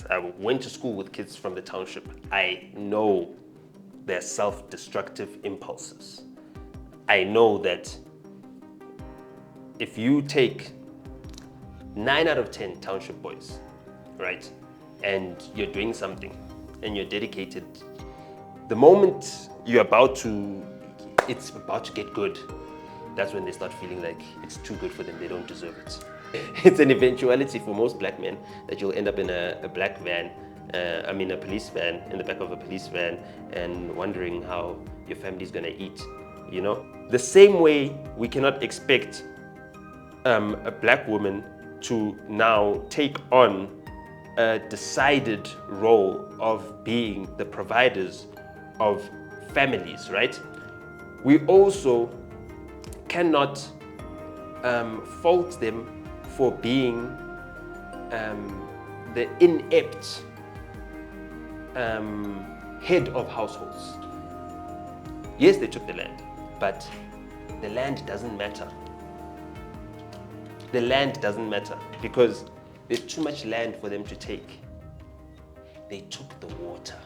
I went to school with kids from the township. I know their self-destructive impulses. I know that if you take 9 out of 10 township boys, right, and you're doing something and you're dedicated, the moment it's about to get good, that's when they start feeling like it's too good for them, they don't deserve it. It's an eventuality for most black men that you'll end up in a black van, a police van, in the back of a police van, and wondering how your family's gonna eat, you know? The same way we cannot expect a black woman to now take on a decided role of being the providers of families, right? We also cannot fault them for being the inept head of households. Yes, they took the land, but the land doesn't matter. The land doesn't matter because there's too much land for them to take. They took the water.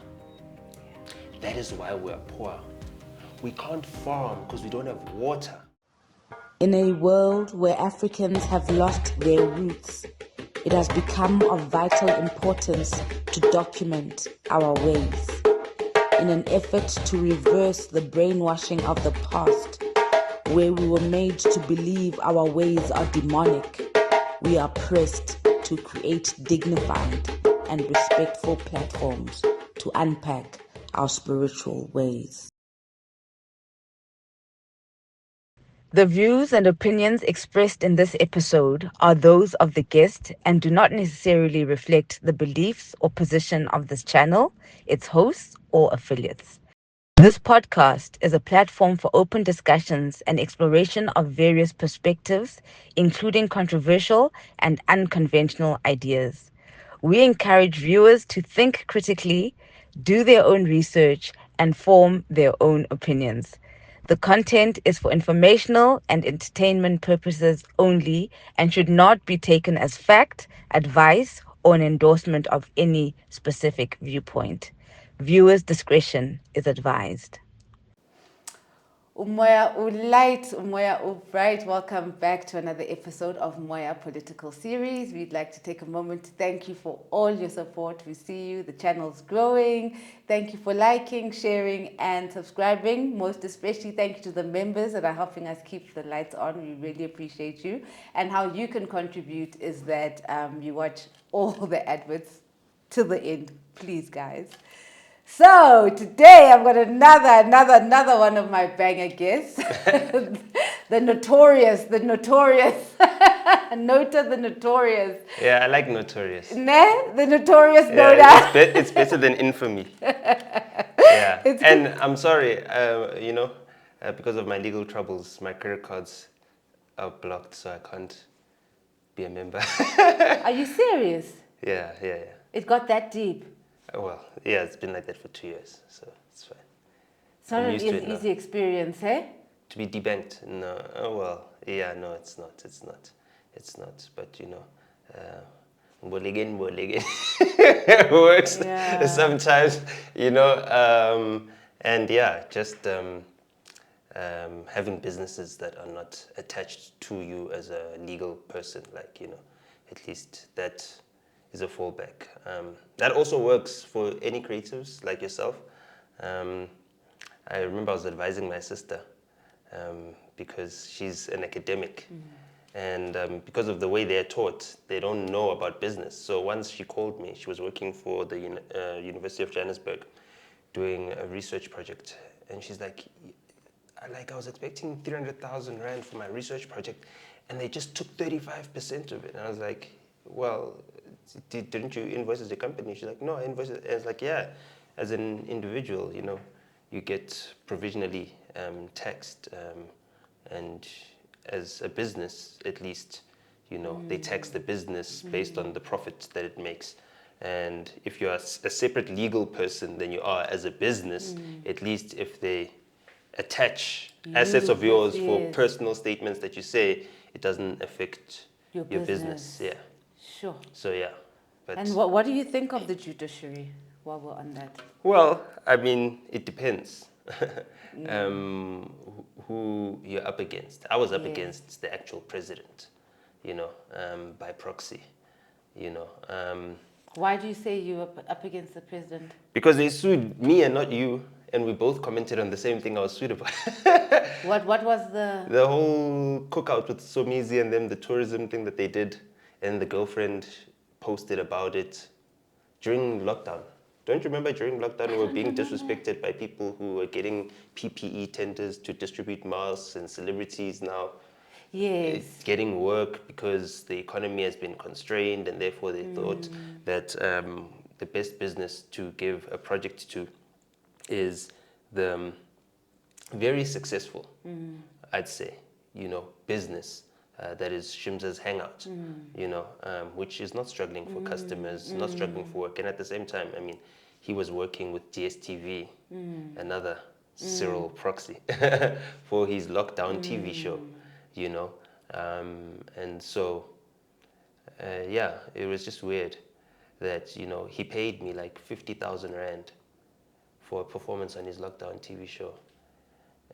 That is why we're poor. We can't farm because we don't have water. In a world where Africans have lost their roots, it has become of vital importance to document our ways. In an effort to reverse the brainwashing of the past, where we were made to believe our ways are demonic, we are pressed to create dignified and respectful platforms to unpack our spiritual ways. The views and opinions expressed in this episode are those of the guest and do not necessarily reflect the beliefs or position of this channel, its hosts, or affiliates. This podcast is a platform for open discussions and exploration of various perspectives, including controversial and unconventional ideas. We encourage viewers to think critically, do their own research, and form their own opinions. The content is for informational and entertainment purposes only and should not be taken as fact, advice, or an endorsement of any specific viewpoint. Viewers' discretion is advised. Moya light, Moya bright. Welcome back to another episode of Moya Political Series. We'd like to take a moment to thank you for all your support. We see you, the channel's growing. Thank you for liking, sharing, and subscribing. Most especially, thank you to the members that are helping us keep the lights on. We really appreciate you. And how you can contribute is that you watch all the adverts till the end, please, guys. So today I've got another one of my banger guests, the notorious Nota the Notorious. Yeah, I like notorious. Ne? The notorious Yeah, Nota. it's better than infamy. Yeah, and I'm sorry, because of my legal troubles, my credit cards are blocked, so I can't be a member. Are you serious? Yeah. It got that deep? Well, yeah, it's been like that for 2 years, so it's fine. It's not an easy experience, eh? To be debanked? No. Oh, well, yeah, no, it's not. But, Bolegin works sometimes, and yeah, just having businesses that are not attached to you as a legal person, at least that is a fallback. That also works for any creatives like yourself. I remember I was advising my sister because she's an academic. And because of the way they're taught, they don't know about business. So once she called me, she was working for the University of Johannesburg doing a research project. And she's like, I was expecting 300,000 Rand for my research project, and they just took 35% of it. And I was like, well, didn't you invoice as a company? She's like, no, I invoiced it. I was like, yeah, as an individual, you get provisionally taxed, and as a business, at least, they tax the business based on the profit that it makes. And if you're a separate legal person than you are as a business, at least if they attach assets of yours for personal statements that you say, it doesn't affect your business. Yeah. Sure. So yeah, But And what do you think of the judiciary while we're on that? well, I mean, it depends who you're up against. I was up Yes. against the actual president, by proxy, you know. Why do you say you were up against the president? Because they sued me and not you, and we both commented on the same thing I was sued about. What was the... The whole cookout with Somizi and them, the tourism thing that they did, and the girlfriend posted about it during lockdown. Don't you remember during lockdown we were being disrespected by people who were getting PPE tenders to distribute masks, and celebrities now Yes. getting work because the economy has been constrained, and therefore they thought that the best business to give a project to is the very successful, I'd say, business that is Shimza's Hangout, which is not struggling for customers, not struggling for work. And at the same time, I mean, he was working with DSTV, another Cyril proxy, for his lockdown TV show, And so, yeah, it was just weird that, he paid me like 50,000 Rand for a performance on his lockdown TV show.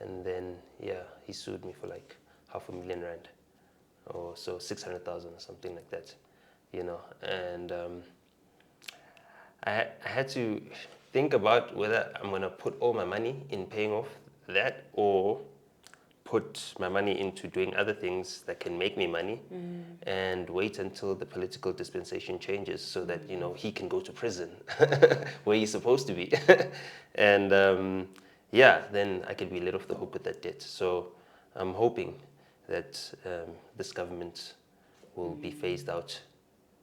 And then, yeah, he sued me for like 500,000 Rand, or so 600,000 or something like that, And I had to think about whether I'm going to put all my money in paying off that, or put my money into doing other things that can make me money, and wait until the political dispensation changes so that, he can go to prison where he's supposed to be. And yeah, then I could be let off the hook with that debt. So I'm hoping that this government will be phased out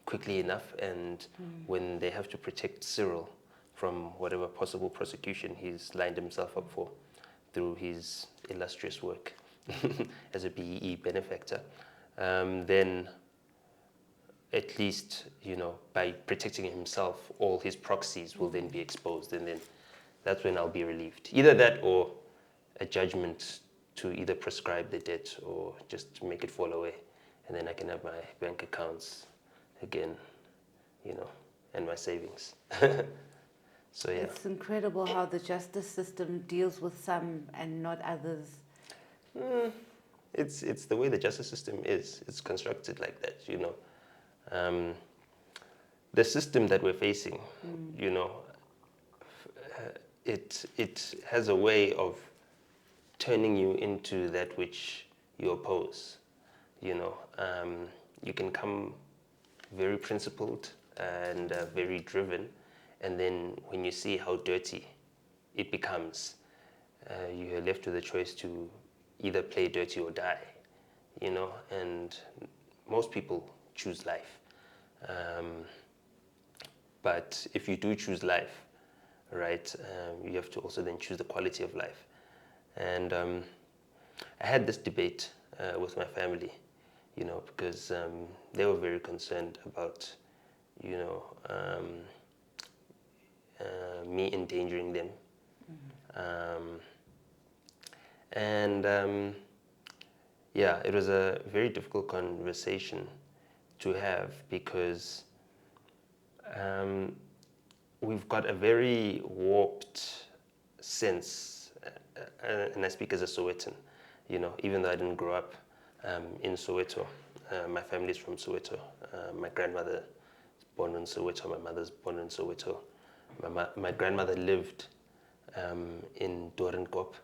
quickly enough, and when they have to protect Cyril from whatever possible prosecution he's lined himself up for through his illustrious work as a BEE benefactor, then at least, by protecting himself, all his proxies will then be exposed, and then that's when I'll be relieved. Either that, or a judgment to either prescribe the debt or just make it fall away, and then I can have my bank accounts again, and my savings. So yeah. It's incredible how the justice system deals with some and not others. It's the way the justice system is. It's constructed like that, The system that we're facing, it has a way of turning you into that which you oppose. You can come very principled and very driven, and then when you see how dirty it becomes, you're left with a choice to either play dirty or die, and most people choose life. But if you do choose life, right, you have to also then choose the quality of life. And I had this debate with my family, because they were very concerned about, me endangering them. Yeah, it was a very difficult conversation to have, because we've got a very warped sense, and I speak as a Sowetan, even though I didn't grow up in Soweto. My family's from Soweto. My grandmother is born in Soweto. My mother's born in Soweto. My grandmother lived in Doornkop,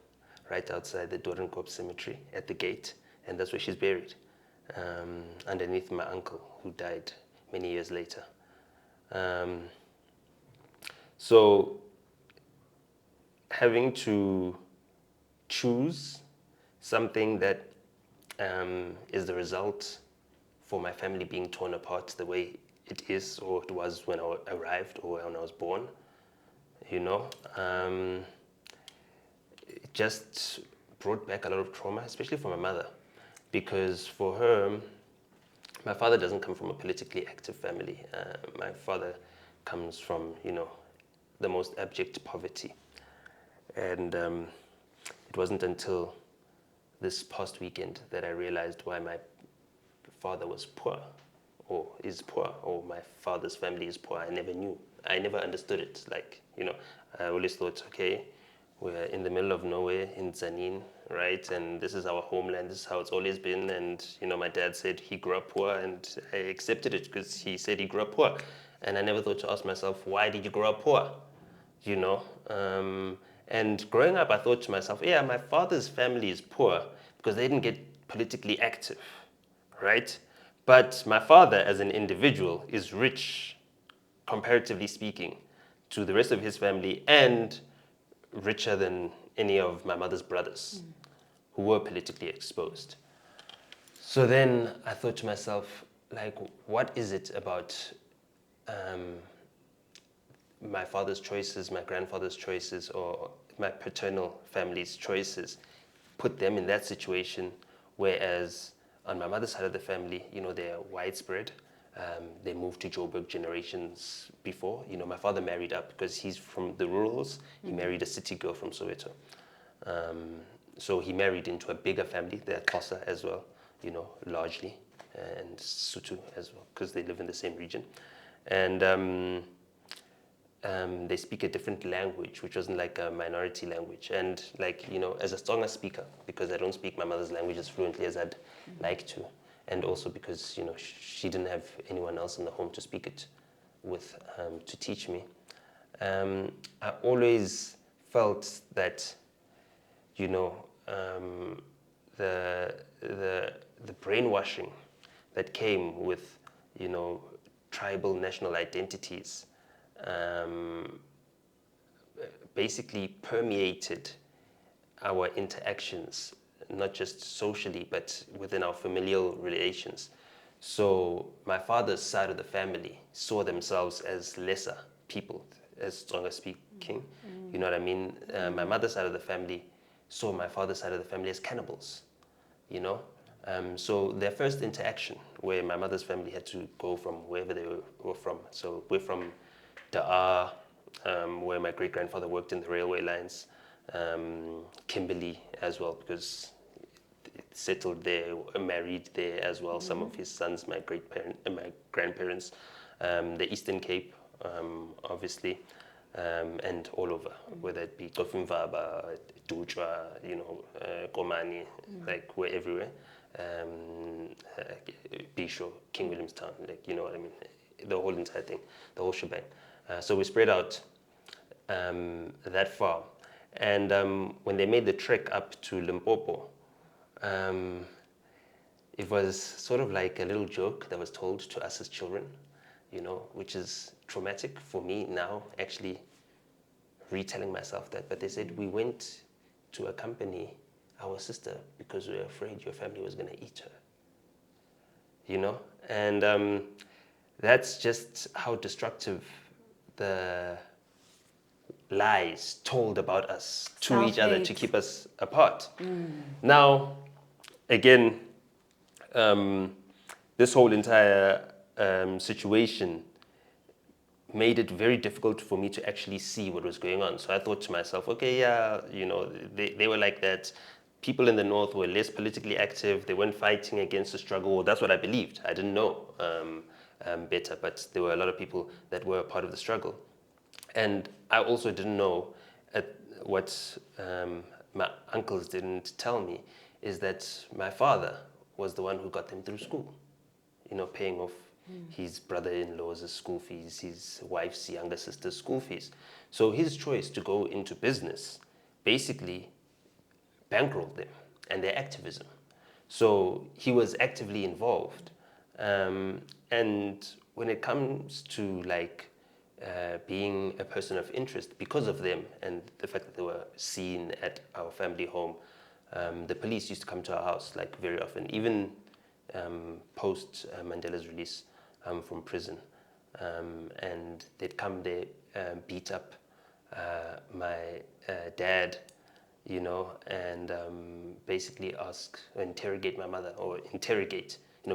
right outside the Doornkop cemetery at the gate, and that's where she's buried, underneath my uncle, who died many years later. So having to choose something that is the result for my family being torn apart the way it is, or it was when I arrived or when I was born, it just brought back a lot of trauma, especially for my mother, because for her, my father doesn't come from a politically active family. My father comes from, the most abject poverty. And it wasn't until this past weekend that I realized why my father was poor, or is poor, or my father's family is poor. I never knew. I never understood it. Like, I always thought, okay, we're in the middle of nowhere in Zanin, right? And this is our homeland. This is how it's always been. And, my dad said he grew up poor, and I accepted it because he said he grew up poor. And I never thought to ask myself, why did you grow up poor? You know? And growing up, I thought to myself, yeah, my father's family is poor because they didn't get politically active, right? But my father, as an individual, is rich, comparatively speaking, to the rest of his family, and richer than any of my mother's brothers who were politically exposed. So then I thought to myself, like, what is it about my father's choices, my grandfather's choices, or my paternal family's choices put them in that situation, whereas on my mother's side of the family, they're widespread. They moved to Joburg generations before. My father married up because he's from the rurals. He married a city girl from Soweto. So he married into a bigger family. They're Xhosa as well, largely, and Sotho as well, because they live in the same region. And they speak a different language, which wasn't like a minority language. And as a Tsonga speaker, because I don't speak my mother's language as fluently as I'd like to, and also because, she didn't have anyone else in the home to speak it with, to teach me. I always felt that, the brainwashing that came with, tribal national identities, basically permeated our interactions, not just socially, but within our familial relations. So my father's side of the family saw themselves as lesser people, as Tsonga speaking. You know what I mean? My mother's side of the family saw my father's side of the family as cannibals, So their first interaction, where my mother's family had to go from wherever they were from. So we're from Da'a, where my great-grandfather worked in the railway lines, Kimberley as well, because settled there, married there as well. Some of his sons, my grandparents, the Eastern Cape, obviously, and all over, whether it be Tofimvaba, Dutwa, Komani, like we're everywhere. Bisho, King Williamstown, you know what I mean, the whole entire thing, the whole shebang. So we spread out that far. And when they made the trek up to Limpopo, it was sort of like a little joke that was told to us as children, which is traumatic for me now, actually retelling myself that. But they said, we went to accompany our sister because we were afraid your family was going to eat her. And that's just how destructive the lies told about us to each other to keep us apart. Now, again, this whole entire situation made it very difficult for me to actually see what was going on. So I thought to myself, okay, yeah, they were like that. People in the north were less politically active. They weren't fighting against the struggle. Well, that's what I believed. I didn't know better, but there were a lot of people that were a part of the struggle. And I also didn't know what my uncles didn't tell me is that my father was the one who got them through school, paying off his brother-in-law's school fees, his wife's younger sister's school fees. So his choice to go into business basically bankrolled them and their activism. So he was actively involved. And when it comes to being a person of interest, because of them and the fact that they were seen at our family home, the police used to come to our house very often, even post Mandela's release from prison. And they'd come there, beat up my dad, and basically interrogate my mother, or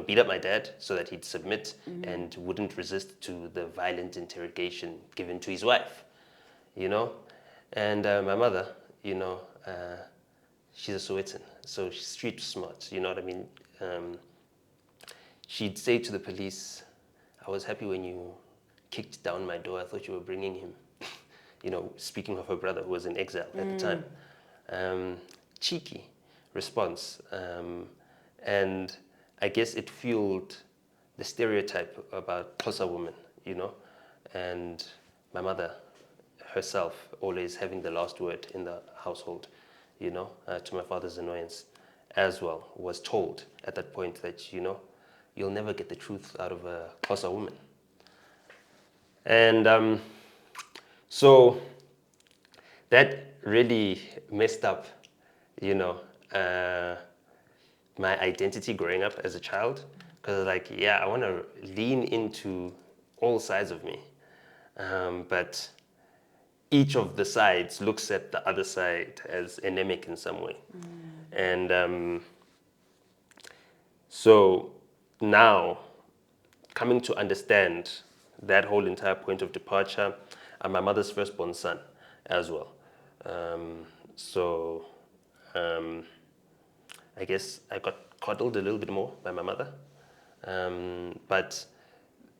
beat up my dad so that he'd submit and wouldn't resist to the violent interrogation given to his wife, And my mother, she's a Sowetan, so she's street smart, you know what I mean? she'd say to the police, I was happy when you kicked down my door. I thought you were bringing him. Speaking of her brother who was in exile at the time. Cheeky response. And I guess it fueled the stereotype about Xhosa women, and my mother herself always having the last word in the household, to my father's annoyance as well, was told at that point that, you'll never get the truth out of a Xhosa woman. And so that really messed up, my identity growing up as a child. Because I want to lean into all sides of me. But each of the sides looks at the other side as anemic in some way. And so now, coming to understand that whole entire point of departure, I'm my mother's firstborn son as well. So I guess I got coddled a little bit more by my mother, but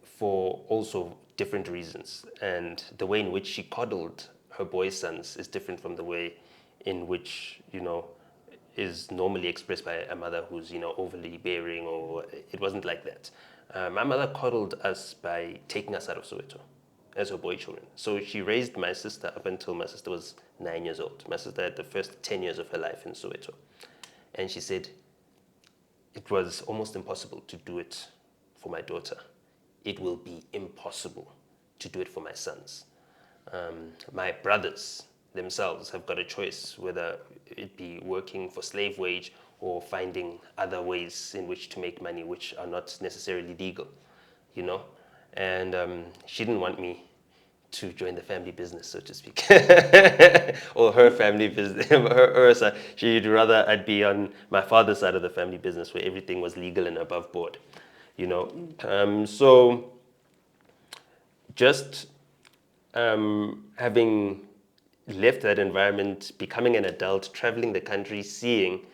for also different reasons. And the way in which she coddled her boy sons is different from the way in which, is normally expressed by a mother who's, overly bearing, or it wasn't like that. My mother coddled us by taking us out of Soweto as her boy children. So she raised my sister up until my sister was 9 years old. My sister had the first 10 years of her life in Soweto. And she said it was almost impossible to do it for my daughter. It will be impossible to do it for my sons. My brothers themselves have got a choice, whether it be working for slave wage or finding other ways in which to make money, which are not necessarily legal, And she didn't want me to join the family business, so to speak, or her family business. her side. She'd rather I'd be on my father's side of the family business, where everything was legal and above board, So just having left that environment, becoming an adult, traveling the country, seeing,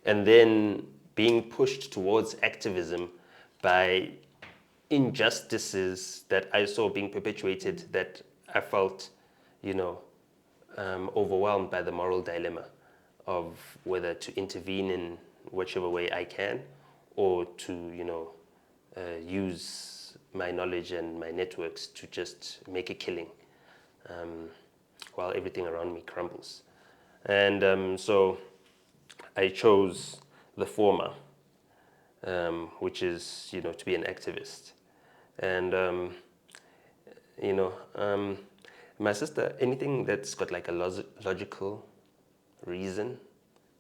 and then being pushed towards activism by injustices that I saw being perpetuated, that I felt, overwhelmed by the moral dilemma of whether to intervene in whichever way I can, or to, use my knowledge and my networks to just make a killing, while everything around me crumbles. And so I chose the former, which is, to be an activist. And, my sister, anything that's got like a logical reason,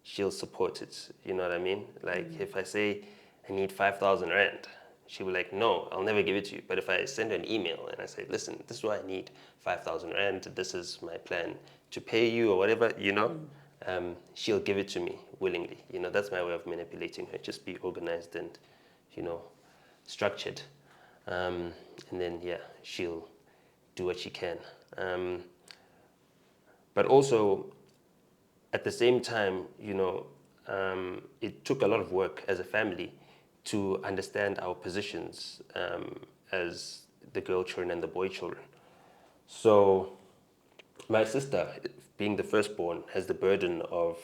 she'll support it. You know what I mean? Like if I say I need 5,000 rand, she'll be like, no, I'll never give it to you. But if I send her an email and I say, listen, this is why I need 5,000 rand, this is my plan to pay you or whatever, she'll give it to me willingly. That's my way of manipulating her. Just be organized and, structured. And then, she'll do what she can. But also, at the same time, it took a lot of work as a family to understand our positions as the girl children and the boy children. So my sister, being the firstborn, has the burden of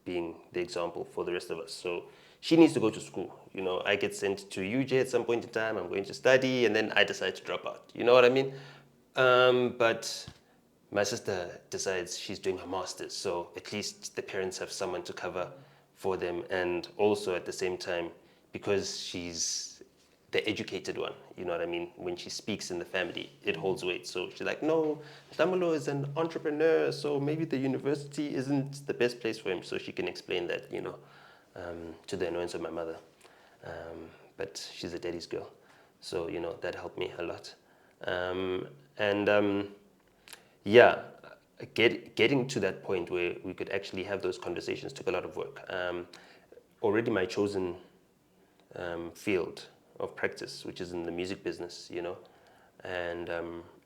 being the example for the rest of us. So she needs to go to school. I get sent to UJ at some point in time, I'm going to study, and then I decide to drop out. You know what I mean? But my sister decides she's doing her master's, so at least the parents have someone to cover for them. And also at the same time, because she's the educated one, you know what I mean? When she speaks in the family, it holds weight. So she's like, no, Nhlamulo is an entrepreneur, so maybe the university isn't the best place for him. So she can explain that, to the annoyance of my mother. But she's a daddy's girl. So, that helped me a lot. Getting to that point where we could actually have those conversations took a lot of work. Already my chosen field of practice, which is in the music business, and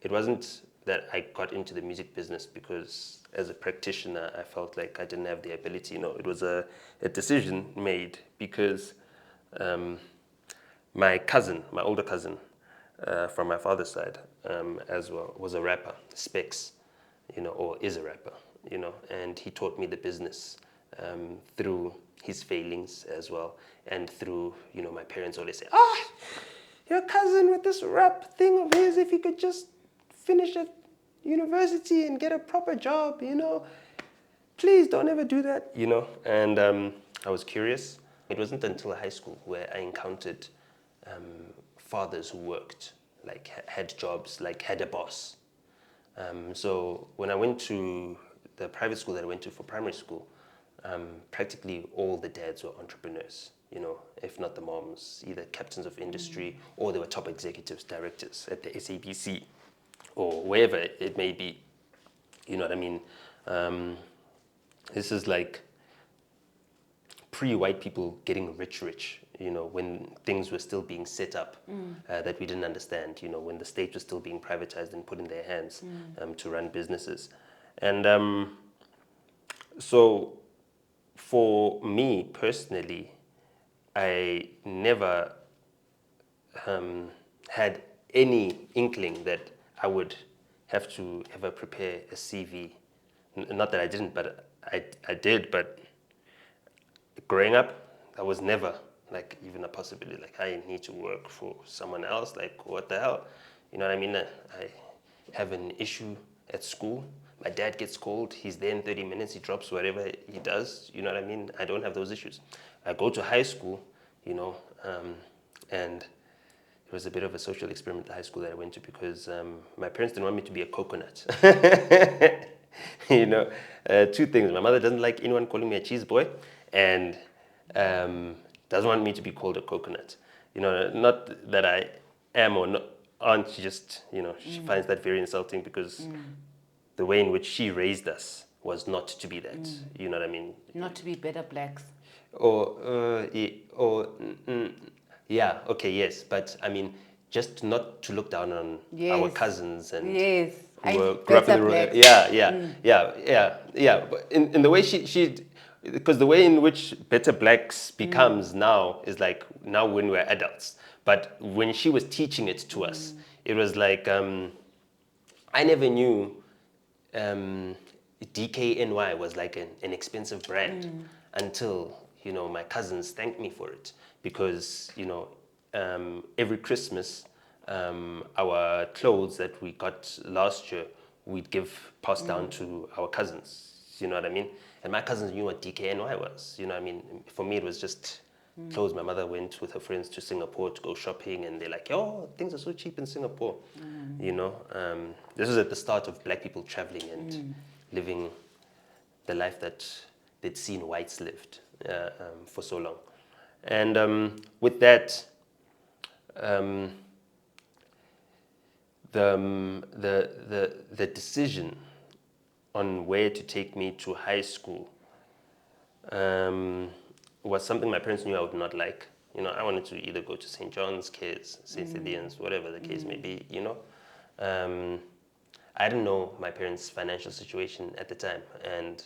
it wasn't that I got into the music business because as a practitioner, I felt like I didn't have the ability. It was a decision made because my cousin, my older cousin, from my father's side, as well, was a rapper, Specs, or is a rapper, and he taught me the business through his failings as well, and through, my parents always say, your cousin with this rap thing of his, if he could just finish at university and get a proper job, please don't ever do that, and I was curious. It wasn't until high school where I encountered fathers who worked, like had jobs, like had a boss. So when I went to the private school that I went to for primary school, practically all the dads were entrepreneurs, if not the moms, either captains of industry or they were top executives, directors at the SABC or wherever it may be. You know what I mean? This is like pre-white people getting rich, when things were still being set up that we didn't understand, when the state was still being privatized and put in their hands to run businesses. And so for me personally, I never had any inkling that I would have to ever prepare a CV. Not that I didn't, but I did, but growing up, that was never like even a possibility. Like I need to work for someone else. Like what the hell? You know what I mean? I have an issue at school. My dad gets called. He's there in 30 minutes. He drops whatever he does. You know what I mean? I don't have those issues. I go to high school, and it was a bit of a social experiment, the high school that I went to, because my parents didn't want me to be a coconut. Two things. My mother doesn't like anyone calling me a cheese boy, and doesn't want me to be called a coconut. Not that I am or not, aren't. She just, she finds that very insulting because the way in which she raised us was not to be that. You know what I mean? Not to be better blacks. Yeah, okay, yes, but I mean, just not to look down on our cousins and who grew up in the yeah. But in the way she because the way in which better blacks becomes now is like now when we're adults. But when she was teaching it to us, it was like I never knew DKNY was like an expensive brand until my cousins thanked me for it, because every Christmas our clothes that we got last year we'd passed down to our cousins. You know what I mean? And my cousins knew what DKNY was. You know what I mean? For me, it was just clothes. My mother went with her friends to Singapore to go shopping, and they're like, "Oh, things are so cheap in Singapore." This was at the start of black people traveling and living the life that they'd seen whites lived for so long. And with that, the decision on where to take me to high school was something my parents knew I would not like. I wanted to either go to St. John's, Kids, St. Stephen's, whatever the case may be. I didn't know my parents' financial situation at the time, and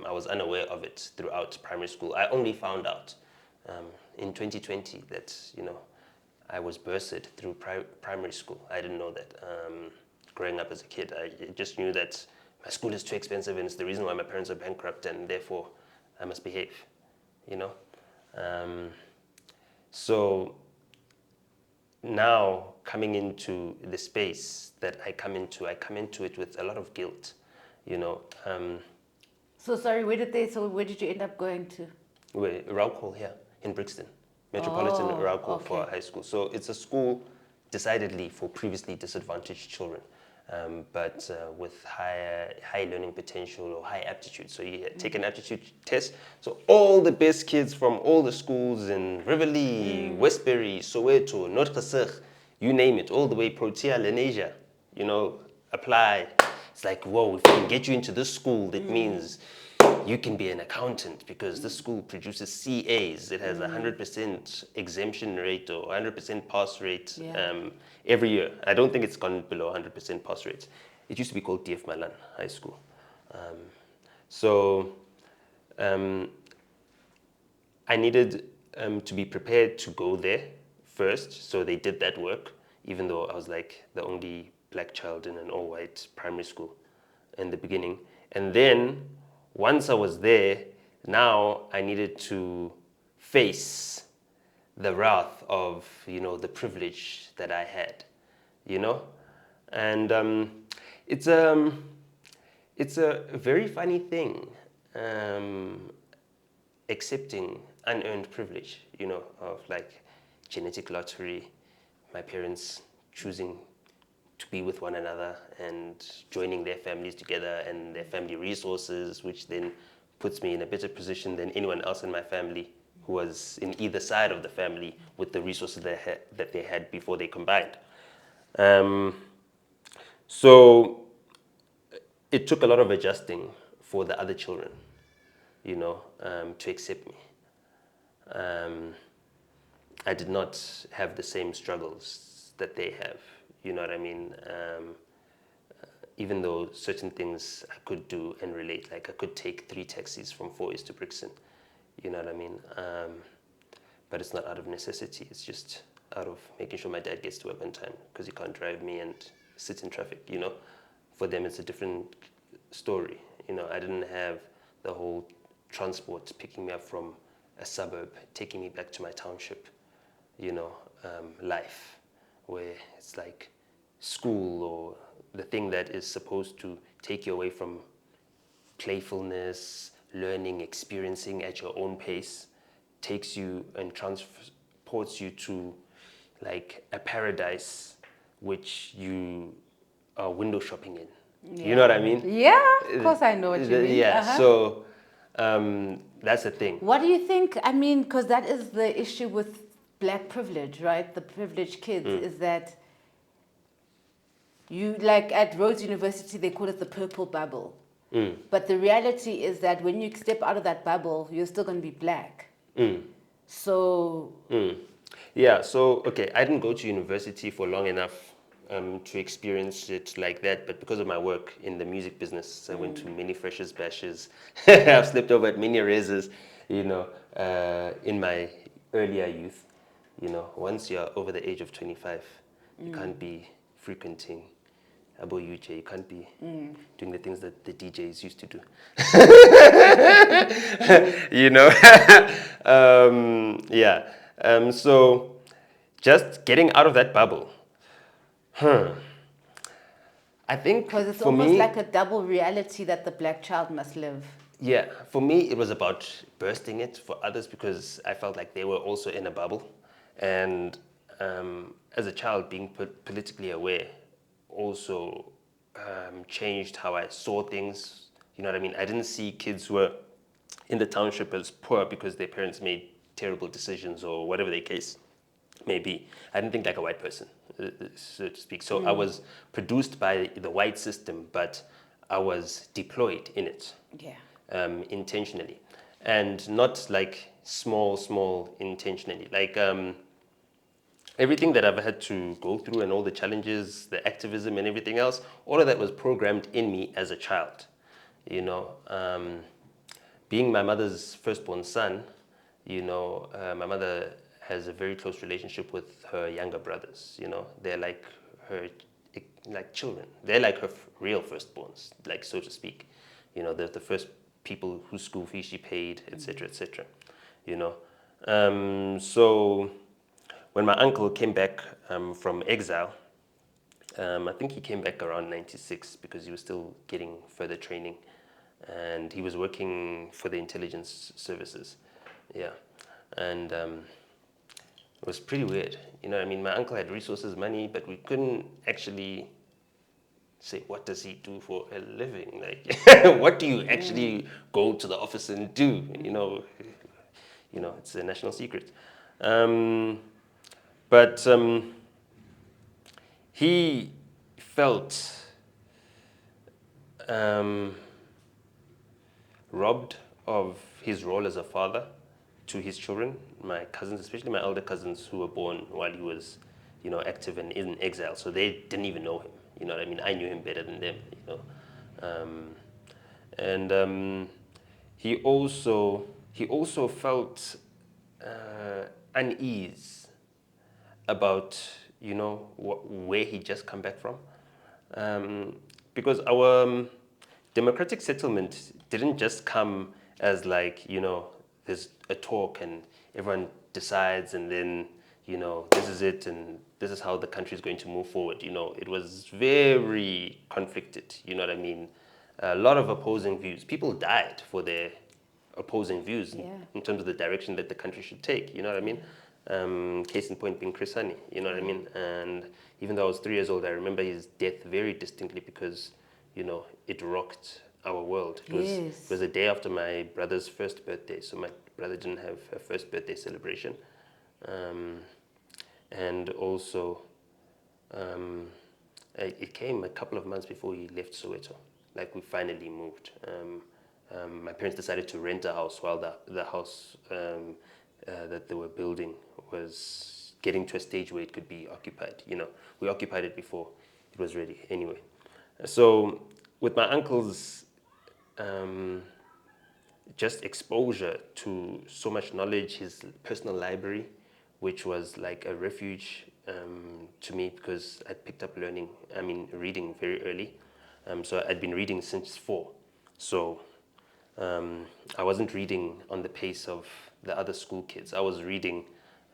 I was unaware of it throughout primary school. I only found out in 2020 that I was bursed through primary school. I didn't know that growing up as a kid. I just knew that my school is too expensive and it's the reason why my parents are bankrupt, and therefore I must behave. So now coming into the space that I come into it with a lot of guilt. So sorry, where did you end up going to? Raucol here in Brixton. Metropolitan Raucol for high school. So it's a school decidedly for previously disadvantaged children, but with high learning potential or high aptitude. So you take an aptitude test. So all the best kids from all the schools in Riverlea, Westbury, Soweto, Noordgesig, you name it, all the way Protea, Lenasia, apply. It's like, whoa, if we can get you into this school, that means you can be an accountant, because this school produces CAs. It has 100% exemption rate or 100% pass rate every year. I don't think it's gone below 100% pass rate. It used to be called DF Malan High School. So I needed to be prepared to go there first, so they did that work, even though I was like the only black child in an all-white primary school in the beginning. And then once I was there, now I needed to face the wrath of, the privilege that I had, you know? And it's it's a very funny thing, accepting unearned privilege, of like genetic lottery, my parents choosing to be with one another and joining their families together and their family resources, which then puts me in a better position than anyone else in my family who was in either side of the family with the resources that they had before they combined. Um, so it took a lot of adjusting for the other children, to accept me. Um, I did not have the same struggles that they have. You know what I mean? Even though certain things I could do and relate, like I could take 3 taxis from 4 to Brixton. You know what I mean? But it's not out of necessity. It's just out of making sure my dad gets to work on time because he can't drive me and sit in traffic. For them it's a different story. I didn't have the whole transport picking me up from a suburb, taking me back to my township, life, where it's like school or the thing that is supposed to take you away from playfulness, learning, experiencing at your own pace, takes you and transports you to like a paradise which you are window shopping in. You know what I mean? Yeah, of course I know what you mean. Yeah, so that's the thing. What do you think? I mean, because that is the issue with black privilege, right? The privileged kids is that like at Rhodes University, they call it the purple bubble. But the reality is that when you step out of that bubble, you're still going to be black. So. Yeah, so, okay, I didn't go to university for long enough to experience it like that, but because of my work in the music business, I went to many freshers bashes. I've slept over at many raises, in my earlier youth. Once you're over the age of 25, you can't be frequenting Abo UJ, you can't be doing the things that the DJs used to do. Yeah. So just getting out of that bubble. I think Because it's for almost me, like a double reality that the black child must live. yeah, for me it was about bursting it. For others, because I felt like they were also in a bubble, and as a child, being politically aware also changed how I saw things. You know what I mean? I didn't see kids who were in the township as poor because their parents made terrible decisions or whatever the case may be. I didn't think like a white person, so to speak. So I was produced by the white system, but I was deployed in it. Yeah. Intentionally, and not like small intentionally. Like everything that I've had to go through and all the challenges, the activism and everything else, all of that was programmed in me as a child. Being my mother's firstborn son, my mother has a very close relationship with her younger brothers. They're like her like children. They're like her real firstborns, like so to speak. They're the first people whose school fees she paid, etc., etc. So when my uncle came back from exile, I think he came back around 96 because he was still getting further training, and he was working for the intelligence services. Yeah, and it was pretty weird. I mean, my uncle had resources, money, but we couldn't actually say, what does he do for a living? Like, what do you actually go to the office and do? It's a national secret. But he felt robbed of his role as a father to his children, my cousins, especially my elder cousins who were born while he was, active and in exile. So they didn't even know him. You know what I mean? I knew him better than them. And he also felt unease about, where he just come back from. Because our democratic settlement didn't just come as like, there's a talk and everyone decides and then, this is it and this is how the country is going to move forward. It was very conflicted, you know what I mean? A lot of opposing views. People died for their opposing views in terms of the direction that the country should take, you know what I mean? Case in point being Chris Hani, you know what I mean? And even though I was 3 years old, I remember his death very distinctly because, it rocked our world. It was the day after my brother's first birthday, so my brother didn't have a first birthday celebration. And also, it came a couple of months before he left Soweto. Like we finally moved. My parents decided to rent a house while the house that they were building was getting to a stage where it could be occupied. We occupied it before it was ready. Anyway, so with my uncle's just exposure to so much knowledge, his personal library, which was like a refuge to me because I picked up reading very early. So I'd been reading since 4. So I wasn't reading on the pace of the other school kids. I was reading,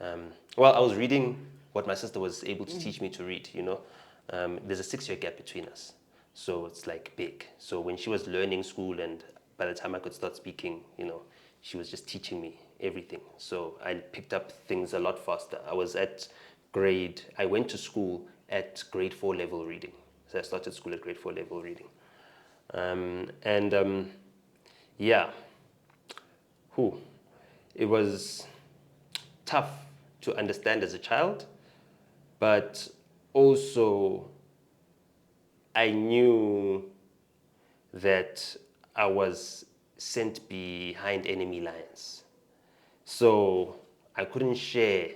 I was reading what my sister was able to teach me to read, There's a 6-year gap between us. So it's like big. So when she was learning school and by the time I could start speaking, she was just teaching me everything. So I picked up things a lot faster. I went to school at grade 4 level reading. So I started school at grade 4 level reading. It was tough to understand as a child, but also I knew that I was sent behind enemy lines. So I couldn't share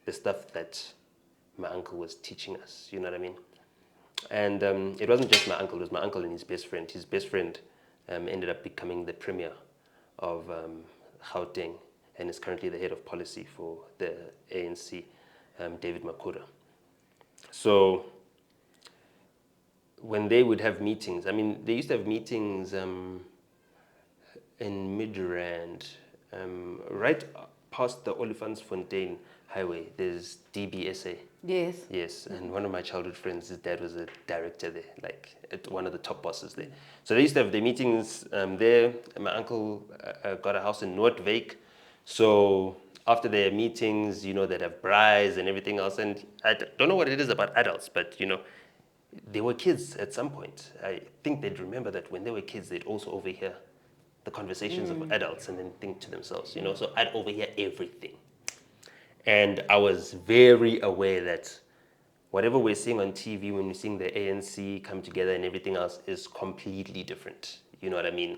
the stuff that my uncle was teaching us, you know what I mean? And it wasn't just my uncle, it was my uncle and his best friend. His best friend ended up becoming the premier of Gauteng and is currently the head of policy for the ANC, David Makura. So when they would have meetings, they used to have meetings in Midrand, right past the Olifantsfontein Highway, there's DBSA. Yes, and one of my childhood friends, his dad was a director there, like one of the top bosses there. So they used to have their meetings there. And my uncle got a house in Noordwijk. So after their meetings, they'd have braais and everything else. And I don't know what it is about adults, but they were kids at some point. I think they'd remember that when they were kids, they'd also overhear the conversations of adults and then think to themselves, so I'd overhear everything. And I was very aware that whatever we're seeing on TV when we're seeing the ANC come together and everything else is completely different. You know what I mean?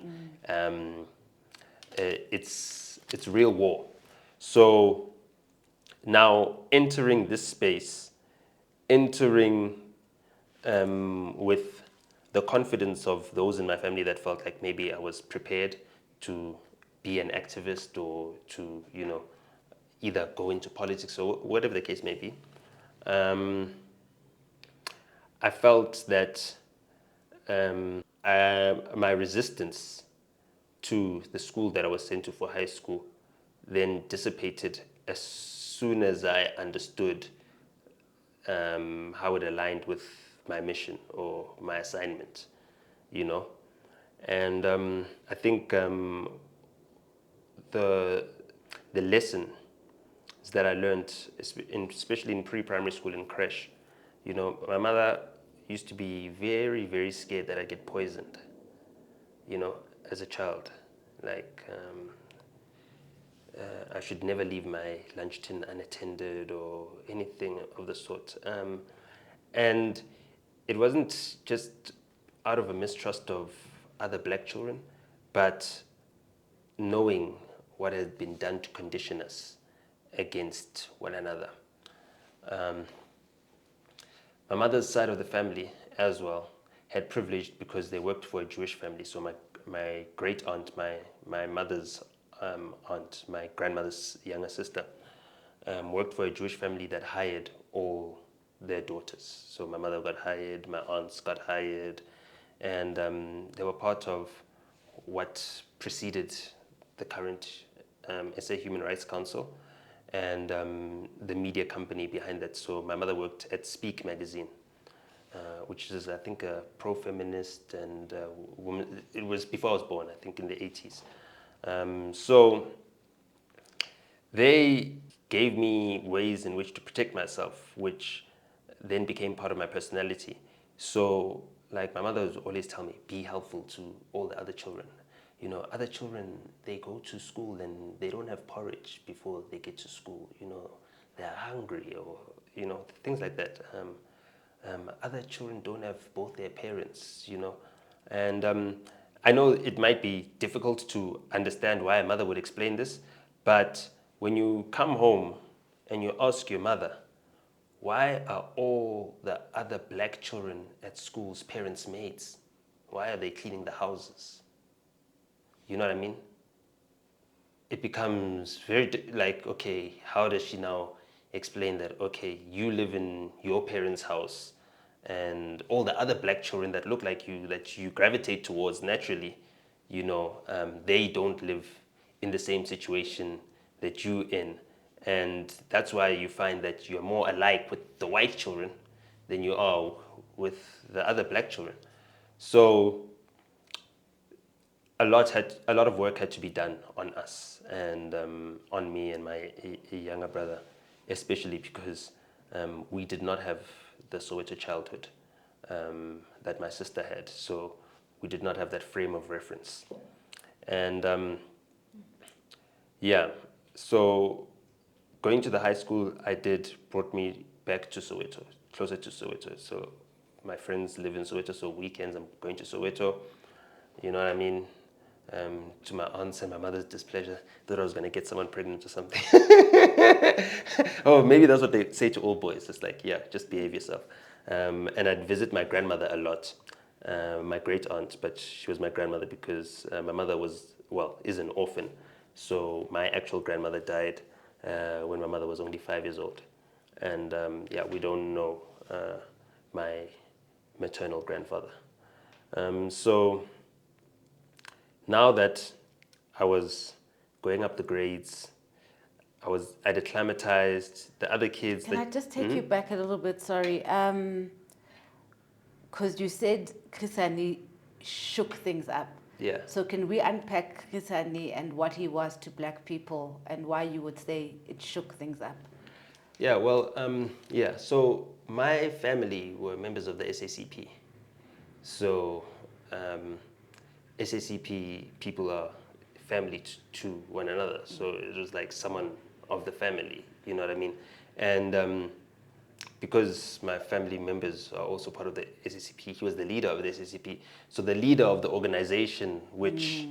It's real war. So now entering this space, with the confidence of those in my family that felt like maybe I was prepared to be an activist or to, either go into politics or whatever the case may be. I felt that my resistance to the school that I was sent to for high school then dissipated as soon as I understood how it aligned with my mission or my assignment, And I think the lesson that I learned, especially in pre-primary school in creche, my mother used to be very, very scared that I'd get poisoned, as a child. Like, I should never leave my lunch tin unattended or anything of the sort. And it wasn't just out of a mistrust of other black children, but knowing what had been done to condition us against one another. My mother's side of the family as well had privileged because they worked for a Jewish family. So my great aunt, my mother's aunt, my grandmother's younger sister, worked for a Jewish family that hired all their daughters. So my mother got hired, my aunts got hired, and they were part of what preceded the current SA Human Rights Council and the media company behind that. So my mother worked at Speak magazine, which is, I think, a pro-feminist and woman. It was before I was born, I think, in the 80s. So they gave me ways in which to protect myself, which then became part of my personality. So, like, my mother would always tell me, be helpful to all the other children. You know, other children, they go to school and they don't have porridge before they get to school. You know, they're hungry or, you know, things like that. Other children don't have both their parents, you know. And I know it might be difficult to understand why a mother would explain this, but when you come home and you ask your mother, why are all the other black children at school's parents' maids? Why are they cleaning the houses? You know what I mean? It becomes very like, okay, how does she now explain that, okay, you live in your parents' house and all the other black children that look like you, that you gravitate towards naturally, you know, they don't live in the same situation that you in. And that's why you find that you're more alike with the white children than you are with the other black children. So a lot of work had to be done on us and on me and my younger brother, especially because we did not have the Soweto childhood that my sister had. So we did not have that frame of reference. And yeah, so going to the high school brought me back to Soweto, closer to Soweto. So my friends live in Soweto, so weekends I'm going to Soweto. You know what I mean? To my aunt's and my mother's displeasure, thought I was going to get someone pregnant or something. Oh, maybe that's what they say to all boys. It's like, yeah, just behave yourself. And I'd visit my grandmother a lot, my great aunt, but she was my grandmother because my mother is an orphan. So my actual grandmother died when my mother was only 5 years old. And yeah, we don't know my maternal grandfather. So now that I was going up the grades, I'd acclimatized the other kids. Can I just take you back a little bit? Sorry. Because you said Chris Hani shook things up. Yeah. So can we unpack Chris Hani and what he was to black people and why you would say it shook things up? Yeah, well, yeah. So my family were members of the SACP. So SACP people are family to one another. So it was like someone of the family, you know what I mean? And because my family members are also part of the SACP, he was the leader of the SACP. So the leader of the organization, which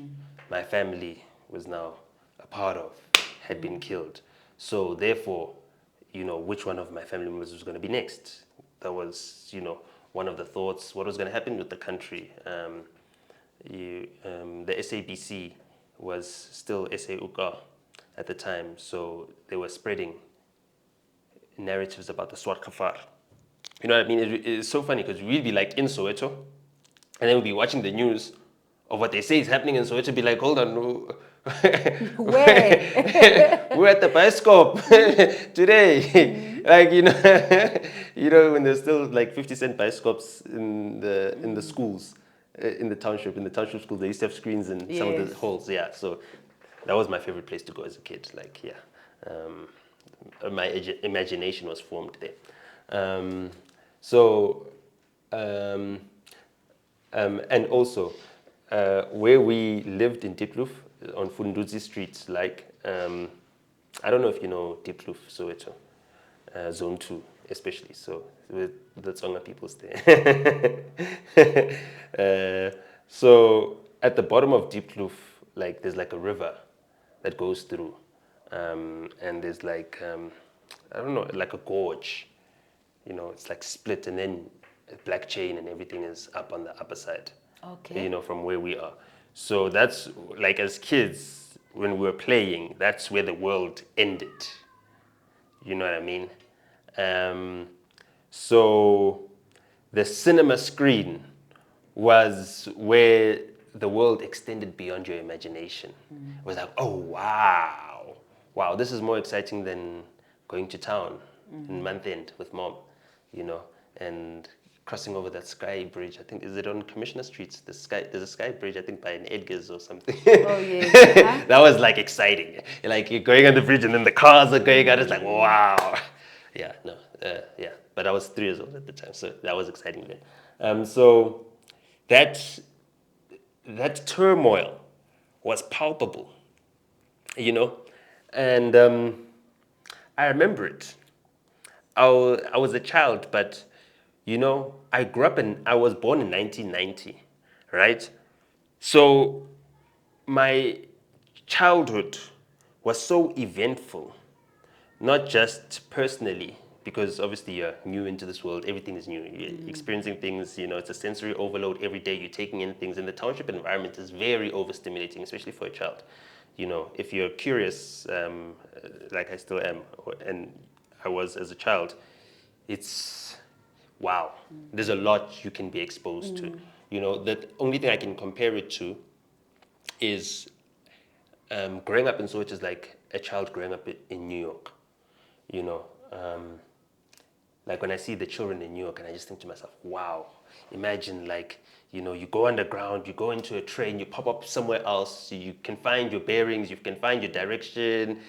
my family was now a part of, had been killed. So therefore, you know, which one of my family members was going to be next? That was, you know, one of the thoughts. What was going to happen with the country? The SABC was still SAUK at the time, so they were spreading narratives about the Swart Kafar. You know what I mean? It's so funny because we'd be like in Soweto, and then we'd be watching the news of what they say is happening in Soweto, be like, hold on, no. Where? We're at the bioscope today. Like, you know, you know, when there's still like 50-cent bioscopes in the schools, in the township school, they used to have screens in some of the halls. Yeah, so that was my favorite place to go as a kid. Like, yeah, my imagination was formed there. So, and also, where we lived in Diepkloof, on Funduzi Street, like, I don't know if you know Diepkloof, Soweto, Zone 2 especially, so with the Tsonga people stay. So at the bottom of Diepkloof, like, there's like a river that goes through, and there's like, I don't know, like a gorge, you know, it's like split, and then a black chain and everything is up on the upper side. Okay. You know, from where we are. So that's like, as kids, when we were playing, that's where the world ended. You know what I mean? Um, so the cinema screen was where the world extended beyond your imagination. It was like, oh wow, wow, this is more exciting than going to town in month end with mom, you know, and crossing over that sky bridge. I think is it on Commissioner Street? There's a sky bridge. I think by an Edgar's or something. Oh, yes. That was like exciting. Like you're going on the bridge and then the cars are going out. It's like wow. Yeah, no, yeah. But I was 3 years old at the time, so that was exciting then. So that that turmoil was palpable, you know, and I remember it. I was a child, but you know, I was born in 1990, right? So my childhood was so eventful, not just personally, because obviously you're new into this world, everything is new. You're experiencing things, you know, it's a sensory overload every day, you're taking in things, and the township environment is very overstimulating, especially for a child. You know, if you're curious, like I still am, and I was as a child, it's wow. There's a lot you can be exposed to. You know, the only thing I can compare it to is growing up in Soweto is like a child growing up in New York. You know, like when I see the children in New York, and I just think to myself, wow, imagine like, you know, you go underground, you go into a train, you pop up somewhere else, you can find your bearings, you can find your direction.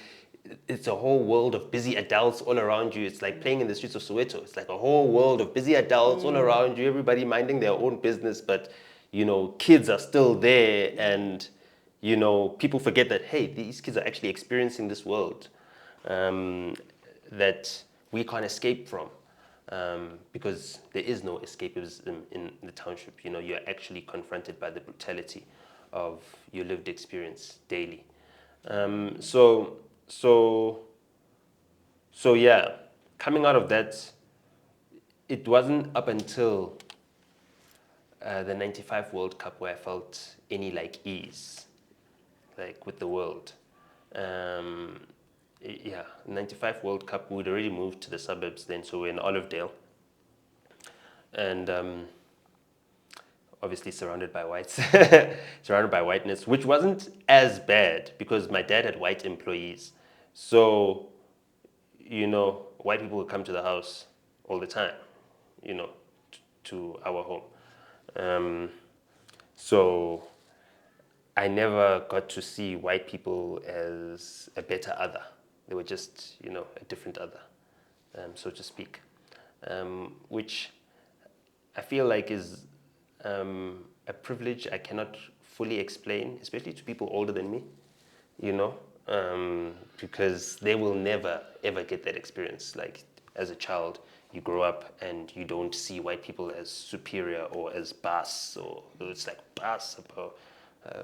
It's a whole world of busy adults all around you. It's like playing in the streets of Soweto. It's like a whole world of busy adults all around you, everybody minding their own business, but, you know, kids are still there, and, you know, people forget that, hey, these kids are actually experiencing this world um, that we can't escape from, because there is no escapism in the township. You know, you're actually confronted by the brutality of your lived experience daily. Um, so, so, so yeah, coming out of that, it wasn't up until the '95 World Cup where I felt any like ease, like with the world. Um, yeah, '95 World Cup, we'd already moved to the suburbs then, so we're in Olivedale, and obviously surrounded by whites, surrounded by whiteness, which wasn't as bad because my dad had white employees. So, you know, white people would come to the house all the time, you know, to our home. Um, so I never got to see white people as a better other. They were just, you know, a different other, so to speak, which I feel like is a privilege I cannot fully explain, especially to people older than me, you know, because they will never ever get that experience. Like as a child, you grow up and you don't see white people as superior or as boss, or it's like boss. Uh,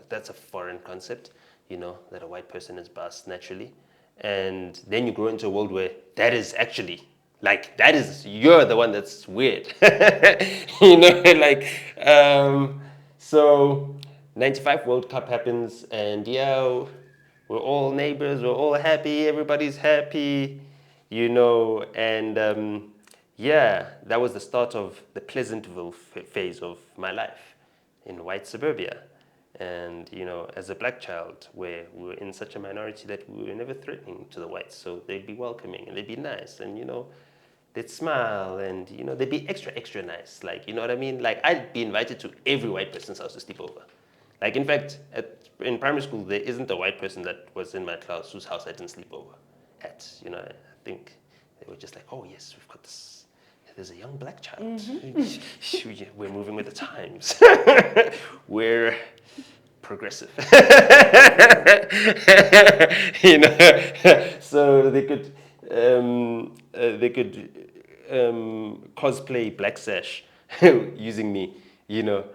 that's a foreign concept, you know, that a white person is boss naturally. And then you grow into a world where that is actually like that is you're the one that's weird, you know, like so 95 World Cup happens, and yeah, we're all neighbors, we're all happy, everybody's happy, you know, and yeah, that was the start of the Pleasantville phase of my life in white suburbia. And, you know, as a black child, where we were in such a minority that we were never threatening to the whites, so they'd be welcoming and they'd be nice, and, you know, they'd smile, and, you know, they'd be extra, extra nice. Like, you know what I mean? Like, I'd be invited to every white person's house to sleep over. Like, in fact, in primary school, there isn't a white person that was in my class whose house I didn't sleep over at. You know, I think they were just like, oh, yes, we've got this. There's a young black child. We're moving with the times. We're progressive. You know, so they could cosplay Black Sash using me. You know,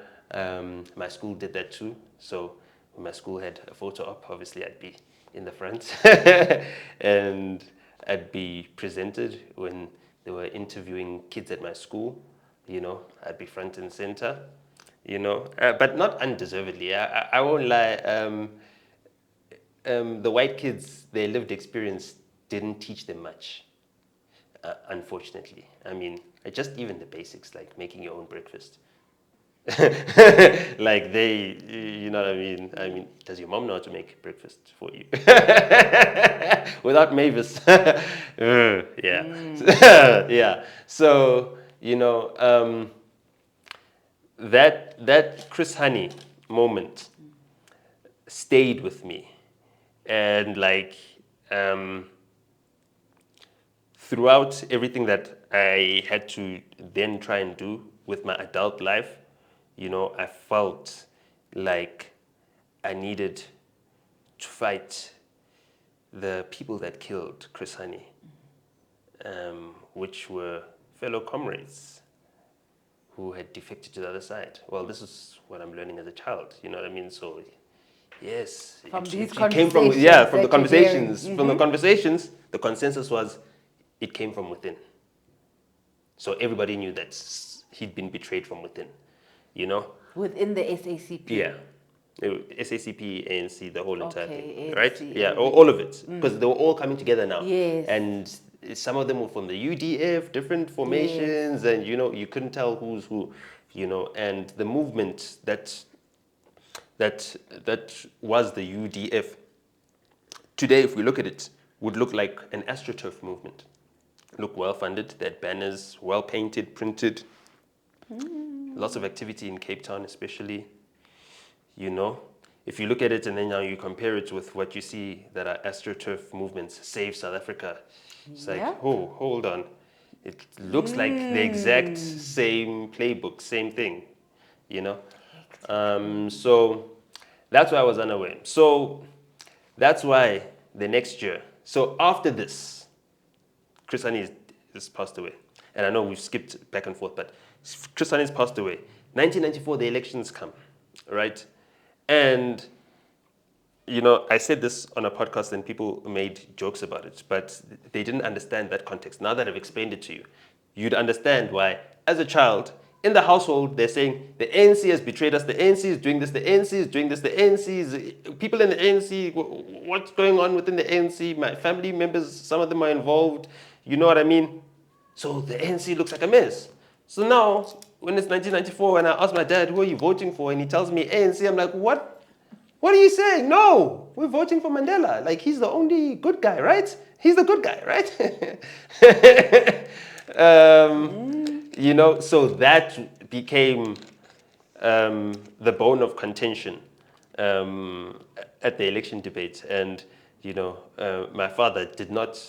my school did that too. So when my school had a photo op, obviously I'd be in the front, and I'd be presented when they were interviewing kids at my school. You know, I'd be front and center, you know, but not undeservedly. I won't lie. The white kids, their lived experience didn't teach them much, unfortunately. I mean, just even the basics, like making your own breakfast. Like you know what I mean? I mean, does your mom know how to make breakfast for you? Without Mavis. Yeah. Yeah. So, that Chris Hani moment stayed with me. And like, um, throughout everything that I had to then try and do with my adult life, I felt like I needed to fight the people that killed Chris Hani, which were fellow comrades who had defected to the other side. Well, this is what I'm learning as a child, you know what I mean? So, yes, From these it came from, yeah, from the conversations that you're hearing. conversations. From the conversations, the consensus was it came from within. So everybody knew that he'd been betrayed from within, you know? Within the SACP. Yeah. SACP, ANC, the whole entire Okay, thing, ANC, right? Yeah, everything. all of it. Because they were all coming together now. Yes. And some of them were from the UDF, different formations, and you couldn't tell who's who, and the movement that was the UDF, today, if we look at it, would look like an AstroTurf movement. Look well funded, they had banners, well painted, printed, lots of activity in Cape Town, especially. If you look at it and then now you compare it with what you see that are AstroTurf movements, Save South Africa, it's like, oh, hold on. It looks like the exact same playbook, same thing, So that's why I was unaware. So that's why the next year, so after this, Chris Hani has passed away. And I know we've skipped back and forth, but Chris Hani has passed away. 1994, the elections come, right? And, I said this on a podcast and people made jokes about it, but they didn't understand that context. Now that I've explained it to you, you'd understand why, as a child, in the household, they're saying, the ANC has betrayed us, the ANC is doing this, the ANC is doing this, the ANC is... People in the ANC, what's going on within the ANC? My family members, some of them are involved, you know what I mean? So the ANC looks like a mess. So now, when it's 1994 and I ask my dad, who are you voting for? And he tells me ANC, I'm like, what? What are you saying? No, we're voting for Mandela. Like, he's the only good guy, right? He's the good guy, right? So that became the bone of contention at the election debate. And, my father did not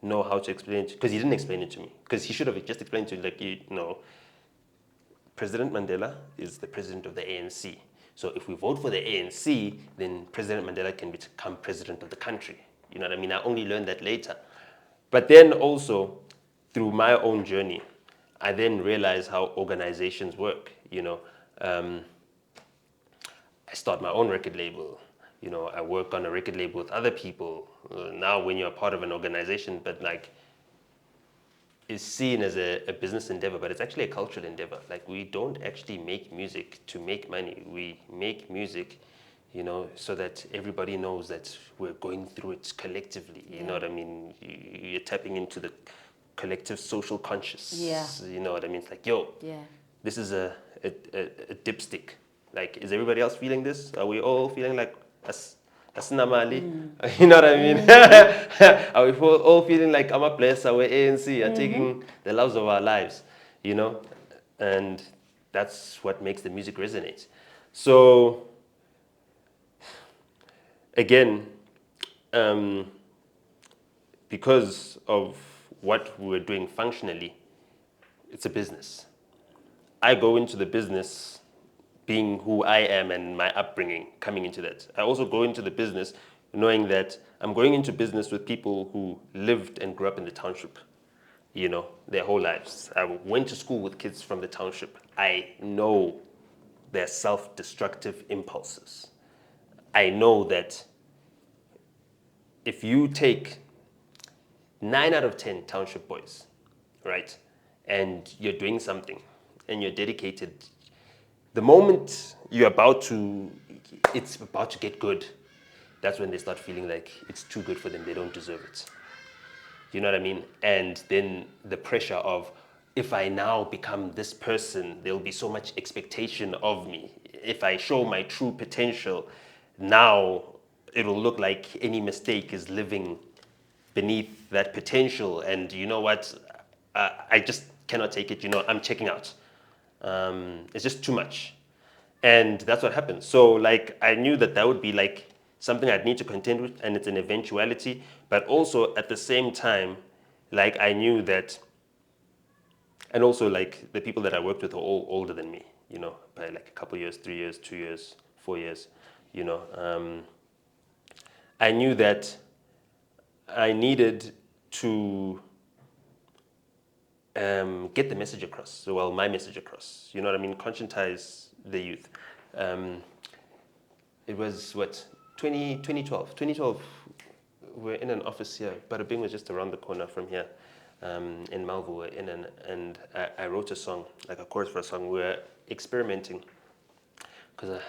know how to explain it, because he didn't explain it to me. Because he should have just explained to me, like, President Mandela is the president of the ANC. So if we vote for the ANC, then President Mandela can become president of the country. You know what I mean? I only learned that later. But then also, through my own journey, I then realized how organizations work. I start my own record label. I work on a record label with other people. Now, when you're a part of an organization, but like, is seen as a business endeavor, but it's actually a cultural endeavor. Like, we don't actually make music to make money. We make music, so that everybody knows that we're going through it collectively. You know what I mean? You're tapping into the collective social conscious. Yeah. You know what I mean? It's like, yo, this is a dipstick. Like, is everybody else feeling this? Are we all feeling like us? Namali, you know what I mean? Are we all feeling like I'm a place, our ANC are taking the loves of our lives, And that's what makes the music resonate. So, again, because of what we're doing functionally, it's a business. I go into the business being who I am and my upbringing, coming into that. I also go into the business knowing that I'm going into business with people who lived and grew up in the township, their whole lives. I went to school with kids from the township. I know their self-destructive impulses. I know that if you take 9 out of 10 township boys, right, and you're doing something and you're dedicated, the moment it's about to get good, that's when they start feeling like it's too good for them, they don't deserve it. You know what I mean? And then the pressure of, if I now become this person, there'll be so much expectation of me. If I show my true potential, now it'll look like any mistake is living beneath that potential. And you know what? I just cannot take it. I'm checking out. It's just too much. And that's what happened. So like I knew that that would be like something I'd need to contend with, and it's an eventuality. But also at the same time, like I knew that, and also like the people that I worked with are all older than me, by like a couple years, 3 years, 2 years, 4 years, you know. I knew that I needed to get the message across. So, well, my message across. You know what I mean? Conscientize the youth. Um, it was what 2012. 2012. We're in an office here. Bada Bing was just around the corner from here, in Malvo. We're in and I wrote a song, like a chorus for a song. We were experimenting because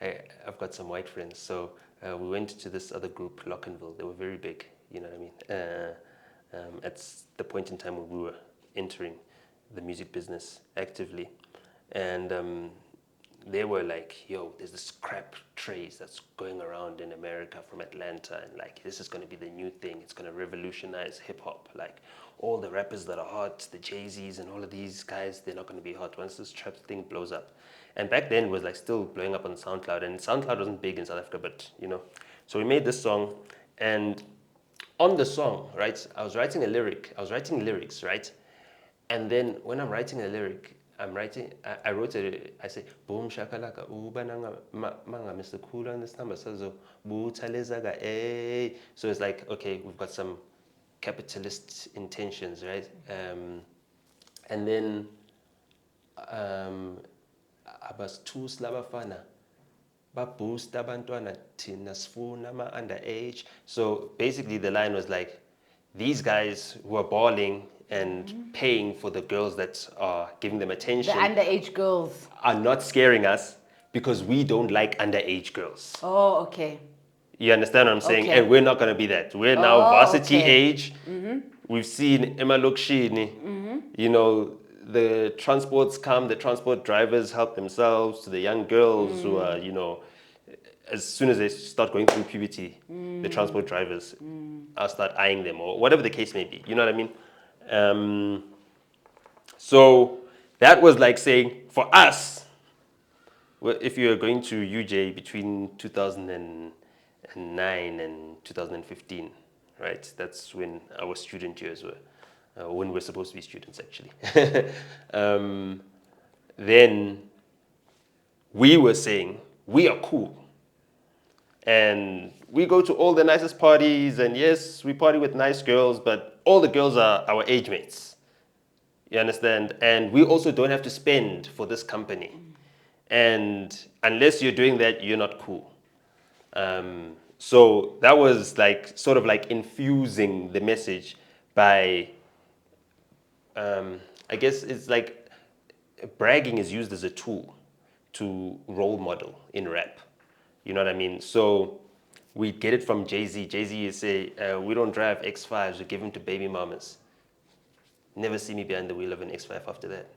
I've got some white friends. So we went to this other group, Lockenville. They were very big. You know what I mean? At the point in time when we were entering the music business actively. And they were like, yo, there's this crap trace that's going around in America from Atlanta, and like, this is going to be the new thing. It's going to revolutionize hip hop. Like, all the rappers that are hot, the Jay-Z's and all of these guys, they're not going to be hot once this trap thing blows up. And back then it was like still blowing up on SoundCloud, and SoundCloud wasn't big in South Africa, but So we made this song, and on the song, right, I was writing lyrics, right? And then when I'm writing a lyric, I wrote it, I say, boom shakalaka, ubananga manga Mr. Cool on this number, so butalezaga, eh. So it's like, okay, we've got some capitalist intentions, right? And then abasithus labafana baboost abantwana thina sifuna ama-underage. So basically the line was like, these guys who are balling and paying for the girls that are giving them The attention underage girls. are not scaring us because we don't like underage girls. Oh, okay. You understand what I'm saying? Okay. And we're not going to be that. We're now varsity okay. age. We've seen Emma Lokshini. The transports come, the transport drivers help themselves to the young girls who are, as soon as they start going through puberty, the transport drivers start eyeing them, or whatever the case may be. You know what I mean? So that was like saying, for us, well, if you're going to UJ between 2009 and 2015, right? That's when our student years were, when we're supposed to be students, actually. Then we were saying, we are cool. And we go to all the nicest parties, and yes, we party with nice girls, but all the girls are our age mates. You understand? And we also don't have to spend for this company. And unless you're doing that, you're not cool. So that was like sort of like infusing the message by, I guess it's like bragging is used as a tool to role model in rap. You know what I mean? So we get it from Jay-Z. Jay-Z is say, we don't drive X5s, we give them to baby mamas. Never see me behind the wheel of an X5 after that.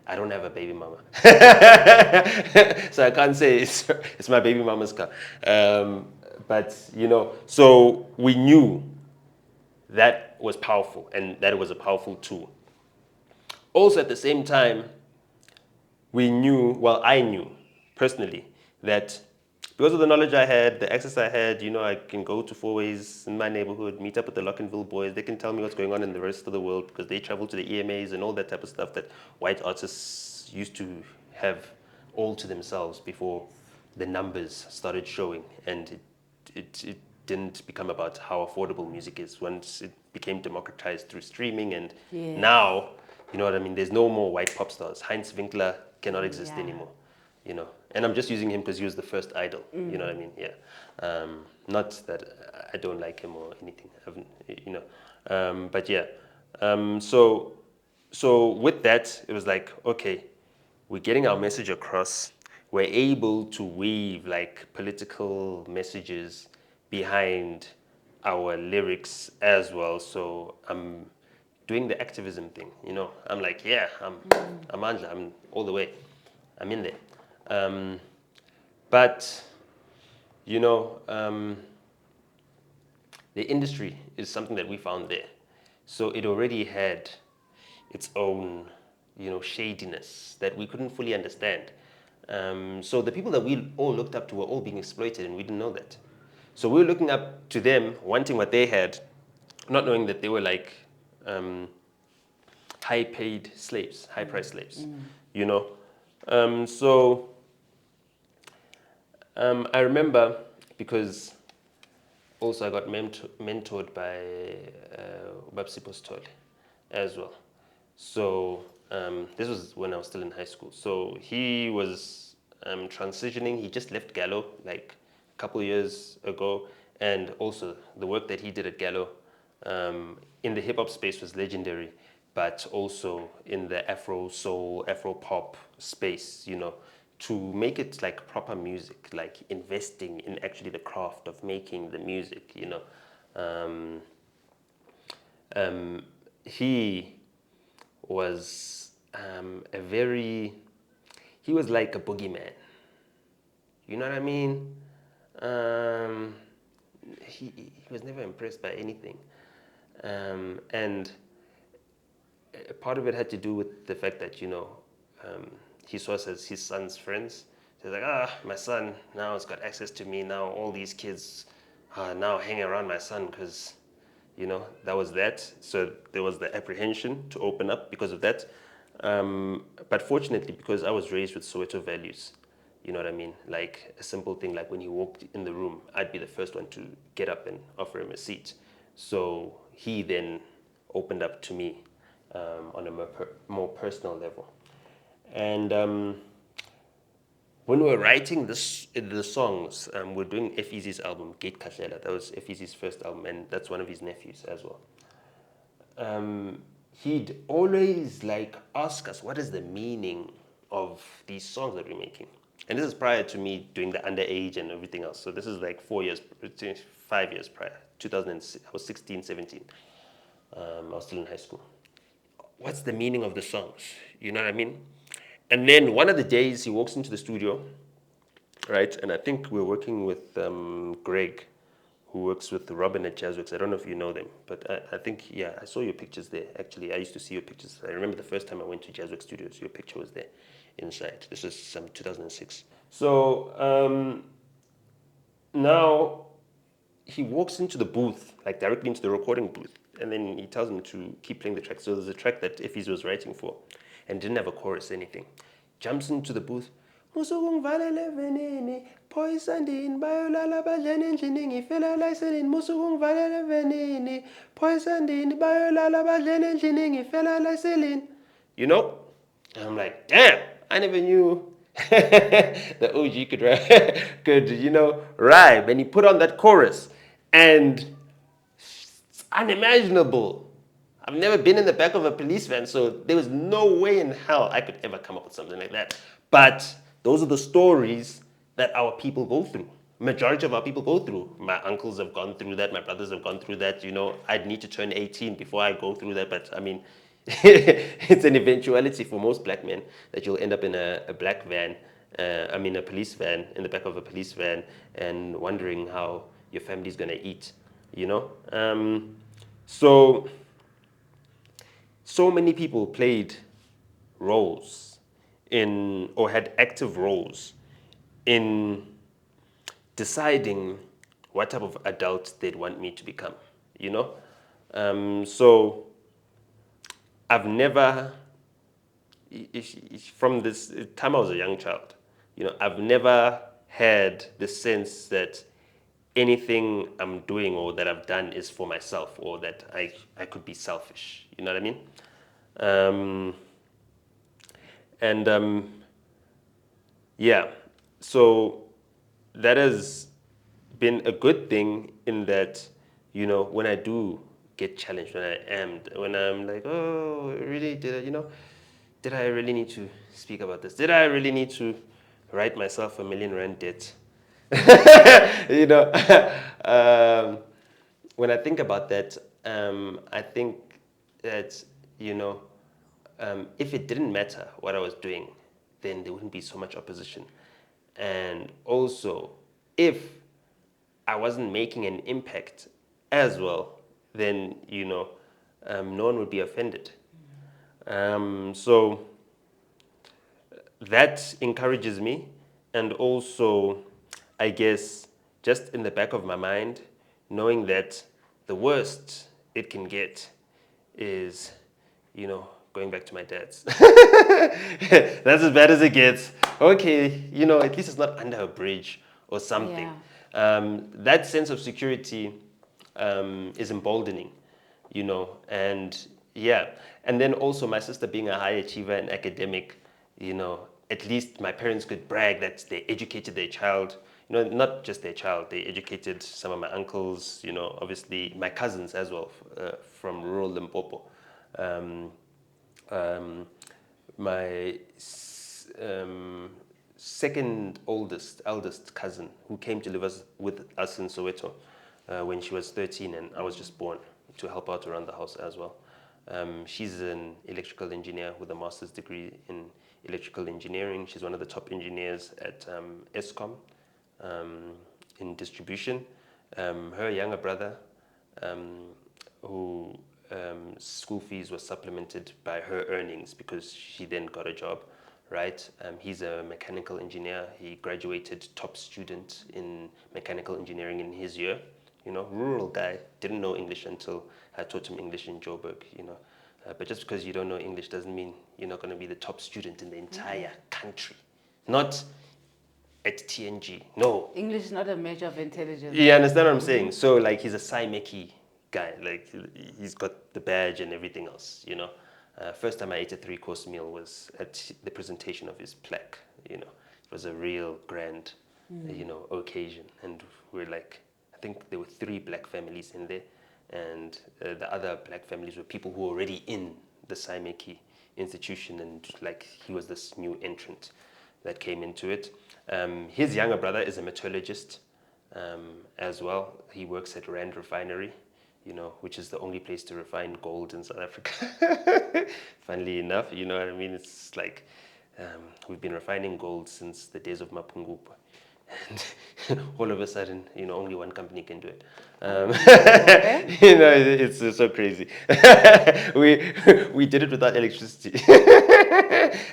I don't have a baby mama. So I can't say it's my baby mama's car. But, so we knew that was powerful, and that it was a powerful tool. Also at the same time, I knew personally that because of the knowledge I had, the access I had, I can go to four ways in my neighborhood, meet up with the Lockenville boys. They can tell me what's going on in the rest of the world because they travel to the EMAs and all that type of stuff that white artists used to have all to themselves before the numbers started showing. And it didn't become about how affordable music is once it became democratized through streaming. And now, you know what I mean, there's no more white pop stars. Heinz Winkler cannot exist anymore. And I'm just using him because he was the first idol. You know what I mean? Yeah. Not that I don't like him or anything. But yeah. So with that, it was like, okay, we're getting our message across. We're able to weave like political messages behind our lyrics as well. So I'm doing the activism thing. I'm like, yeah, I'm Anja, I'm all the way, I'm in there. But you know, the industry is something that we found there. So it already had its own, shadiness that we couldn't fully understand. So the people that we all looked up to were all being exploited, and we didn't know that. So we were looking up to them, wanting what they had, not knowing that they were like high-paid slaves, high-priced slaves. You know. So I remember because also I got mentored by Babsi Postole as well. So this was when I was still in high school. So he was transitioning. He just left Gallo like a couple of years ago, and also the work that he did at Gallo in the hip hop space was legendary, but also in the Afro soul, Afro pop space, to make it like proper music, like investing in actually the craft of making the music, he was he was like a boogeyman. You know what I mean? Um, he was never impressed by anything. And part of it had to do with the fact that, he saw us as his son's friends. He's like, my son now has got access to me. Now all these kids are now hanging around my son because, that was that. So there was the apprehension to open up because of that. But fortunately, because I was raised with Soweto values, you know what I mean? Like a simple thing, like when he walked in the room, I'd be the first one to get up and offer him a seat. So he then opened up to me on a more personal level. And when we were writing the songs, we're doing F-Easy's album, Gate Kahlela. That was F-Easy's first album, and that's one of his nephews as well. He'd always like ask us, what is the meaning of these songs that we're making? And this is prior to me doing the underage and everything else. So this is like 5 years prior. 2006, I was 16, 17. I was still in high school. What's the meaning of the songs? You know what I mean? And then one of the days he walks into the studio, right? And I think we're working with Greg, who works with Robin at Jazzworks. I don't know if you know them, but I think, yeah, I saw your pictures there. Actually, I used to see your pictures. I remember the first time I went to Jazzworks Studios, your picture was there inside. This was some 2006. So now he walks into the booth, like directly into the recording booth, and then he tells him to keep playing the track. So there's a track that Effie's was writing for and didn't have a chorus, anything. Jumps into the booth. Musukungvalele venini, poisandin, bayolala badlene endlini, ngifela layselini, musukungvalele venini, poisandin, bayolala badlene endlini, ngifela layselini. You know? And I'm like, damn, I never knew the OG could rhyme. And he put on that chorus. And it's unimaginable. I've never been in the back of a police van, so there was no way in hell I could ever come up with something like that. But those are the stories that our people go through. Majority of our people go through. My uncles have gone through that. My brothers have gone through that. I'd need to turn 18 before I go through that. But I mean, it's an eventuality for most black men that you'll end up in a black van, a police van, in the back of a police van, and wondering how your family's gonna eat, So many people played roles or had active roles in deciding what type of adult they'd want me to become, So I've never, from this time I was a young child, I've never had the sense that anything I'm doing or that I've done is for myself or that I could be selfish. You know what I mean? Yeah, so that has been a good thing in that, when I do get challenged, when I'm like, oh, really, did I really need to speak about this? Did I really need to write myself a R1 million debt? you know, um, when I think about that, I think that, you know, if it didn't matter what I was doing, then there wouldn't be so much opposition. And also, if I wasn't making an impact as well, then, you know, no one would be offended. So that encourages me. And also, I guess, just in the back of my mind, knowing that the worst it can get is, you know, going back to my dad's. That's as bad as it gets. Okay, you know, at least it's not under a bridge or something. That sense of security is emboldening, you know, and yeah. And then also my sister being a high achiever and academic, you know, at least my parents could brag that they educated their child. You know, not just their child, they educated some of my uncles, you know, obviously my cousins as well, from rural Limpopo. Um, um, my second eldest cousin who came to live with us in Soweto when she was 13 and I was just born to help out around the house as well. She's an electrical engineer with a master's degree in electrical engineering. She's one of the top engineers at ESCOM in distribution. Her younger brother, um, who school fees were supplemented by her earnings because she then got a job, right? He's a mechanical engineer. He graduated top student in mechanical engineering in his year. You know, rural guy, didn't know English until I taught him English in Joburg, you know. But just because you don't know English doesn't mean you're not going to be the top student in the entire country. Not at TNG. No. English is not a measure of intelligence. You understand what I'm saying? So like he's a Saimeki guy. Like he's got the badge and everything else, you know. First time I ate a 3-course meal was at the presentation of his plaque, you know. It was a real grand, you know, occasion. And we're like, I think there were 3 black families in there. And the other black families were people who were already in the Saimeki institution. And like he was this new entrant that came into it. His younger brother is a metallurgist as well. He works at Rand Refinery, you know, which is the only place to refine gold in South Africa. Funnily enough, you know what I mean? It's like we've been refining gold since the days of Mapungupa. And all of a sudden, you know, only one company can do it. You know, it's so crazy. we did it without electricity,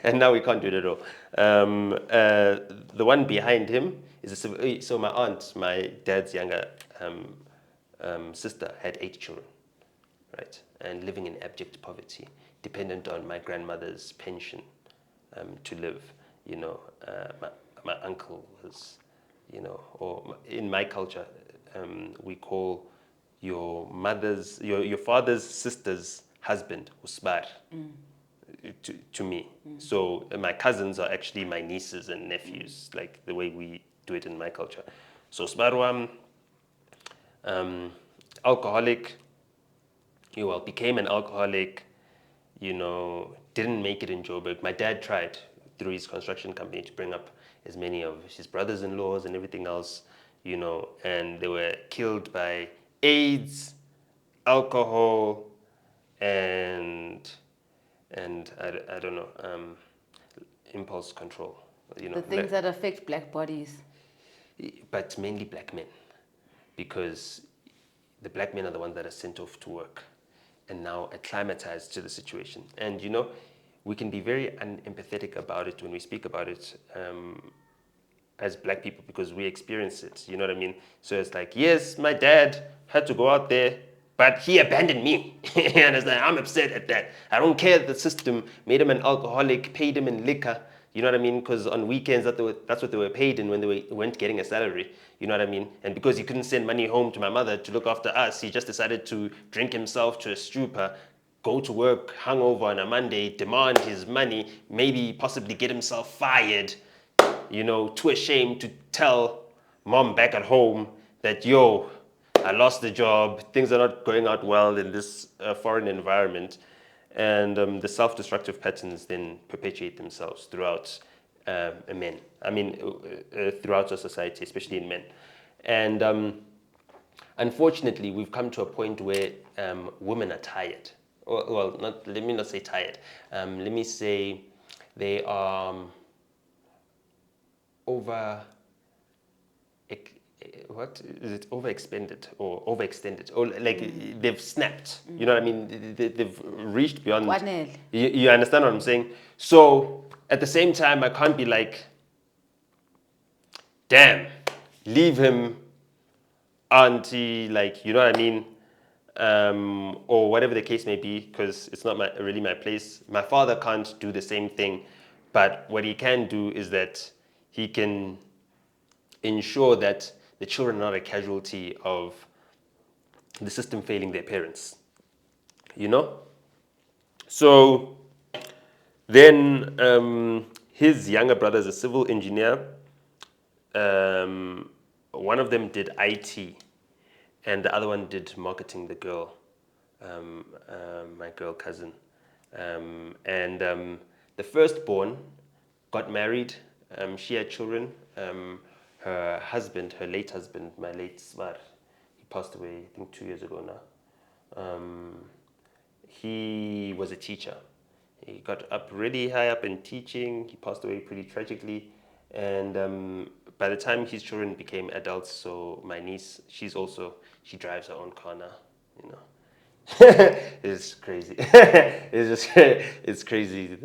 and now we can't do it at all. The one behind him is so my aunt, my dad's younger sister, had 8 children, right, and living in abject poverty, dependent on my grandmother's pension to live. You know, my uncle was, you know, or in my culture, we call your father's sister's husband usbar to me. So my cousins are actually my nieces and nephews, like the way we do it in my culture. So usbarwam, alcoholic, became an alcoholic, you know, didn't make it in Joburg. My dad tried through his construction company to bring up as many of his brothers-in-laws and everything else, you know, and they were killed by AIDS, alcohol, and I don't know, impulse control, you know. The things that affect black bodies. But mainly black men, because the black men are the ones that are sent off to work and now acclimatized to the situation. And you know, we can be very unempathetic about it when we speak about it as black people because we experience it, you know what I mean? So it's like, yes, my dad had to go out there, but he abandoned me. You understand? I'm upset at that. I don't care that the system made him an alcoholic, paid him in liquor, you know what I mean? Because on weekends, that's what they were paid in when they weren't getting a salary, you know what I mean? And because he couldn't send money home to my mother to look after us, he just decided to drink himself to a stupor, go to work hungover on a Monday, demand his money, maybe possibly get himself fired, you know, too ashamed to tell mom back at home that, yo, I lost the job, things are not going out well in this foreign environment. And the self-destructive patterns then perpetuate themselves throughout men. I mean, throughout our society, especially in men. And unfortunately, we've come to a point where women are tired. Well, not, let me not say tired. Let me say they are over, what is it, overexpended or overextended, or like they've snapped. You know what I mean? They've reached beyond. Kwanele. You understand what I'm saying? So at the same time, I can't be like, damn, leave him, auntie, like, you know what I mean? Or whatever the case may be, because it's not really my place. My father can't do the same thing, but what he can do is that he can ensure that the children are not a casualty of the system failing their parents. You know? So then his younger brother is a civil engineer. One of them did IT, and the other one did marketing, the girl, my girl cousin. And the firstborn got married. She had children. Her husband, her late husband, my late Svar, he passed away, I think 2 years ago now. He was a teacher. He got up really high up in teaching. He passed away pretty tragically. And by the time his children became adults, so my niece, she drives her own car now, you know. It's crazy. It's crazy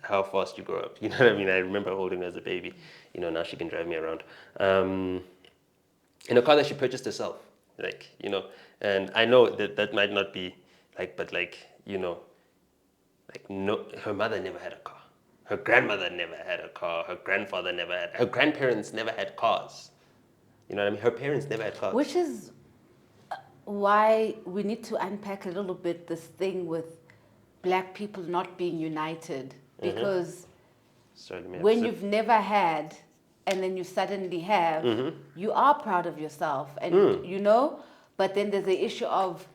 how fast you grow up. You know what I mean? I remember holding her as a baby. You know, now she can drive me around. In a car that she purchased herself, like, you know. And I know that might not be like, but like, you know, like, no, her mother never had a car. Her grandmother never had a car. Her grandfather never had. Her grandparents never had cars. You know what I mean? Her parents never had cars. Which is why we need to unpack a little bit this thing with black people not being united. Because when you've never had and then you suddenly have, you are proud of yourself. And you know, but then there's the issue of,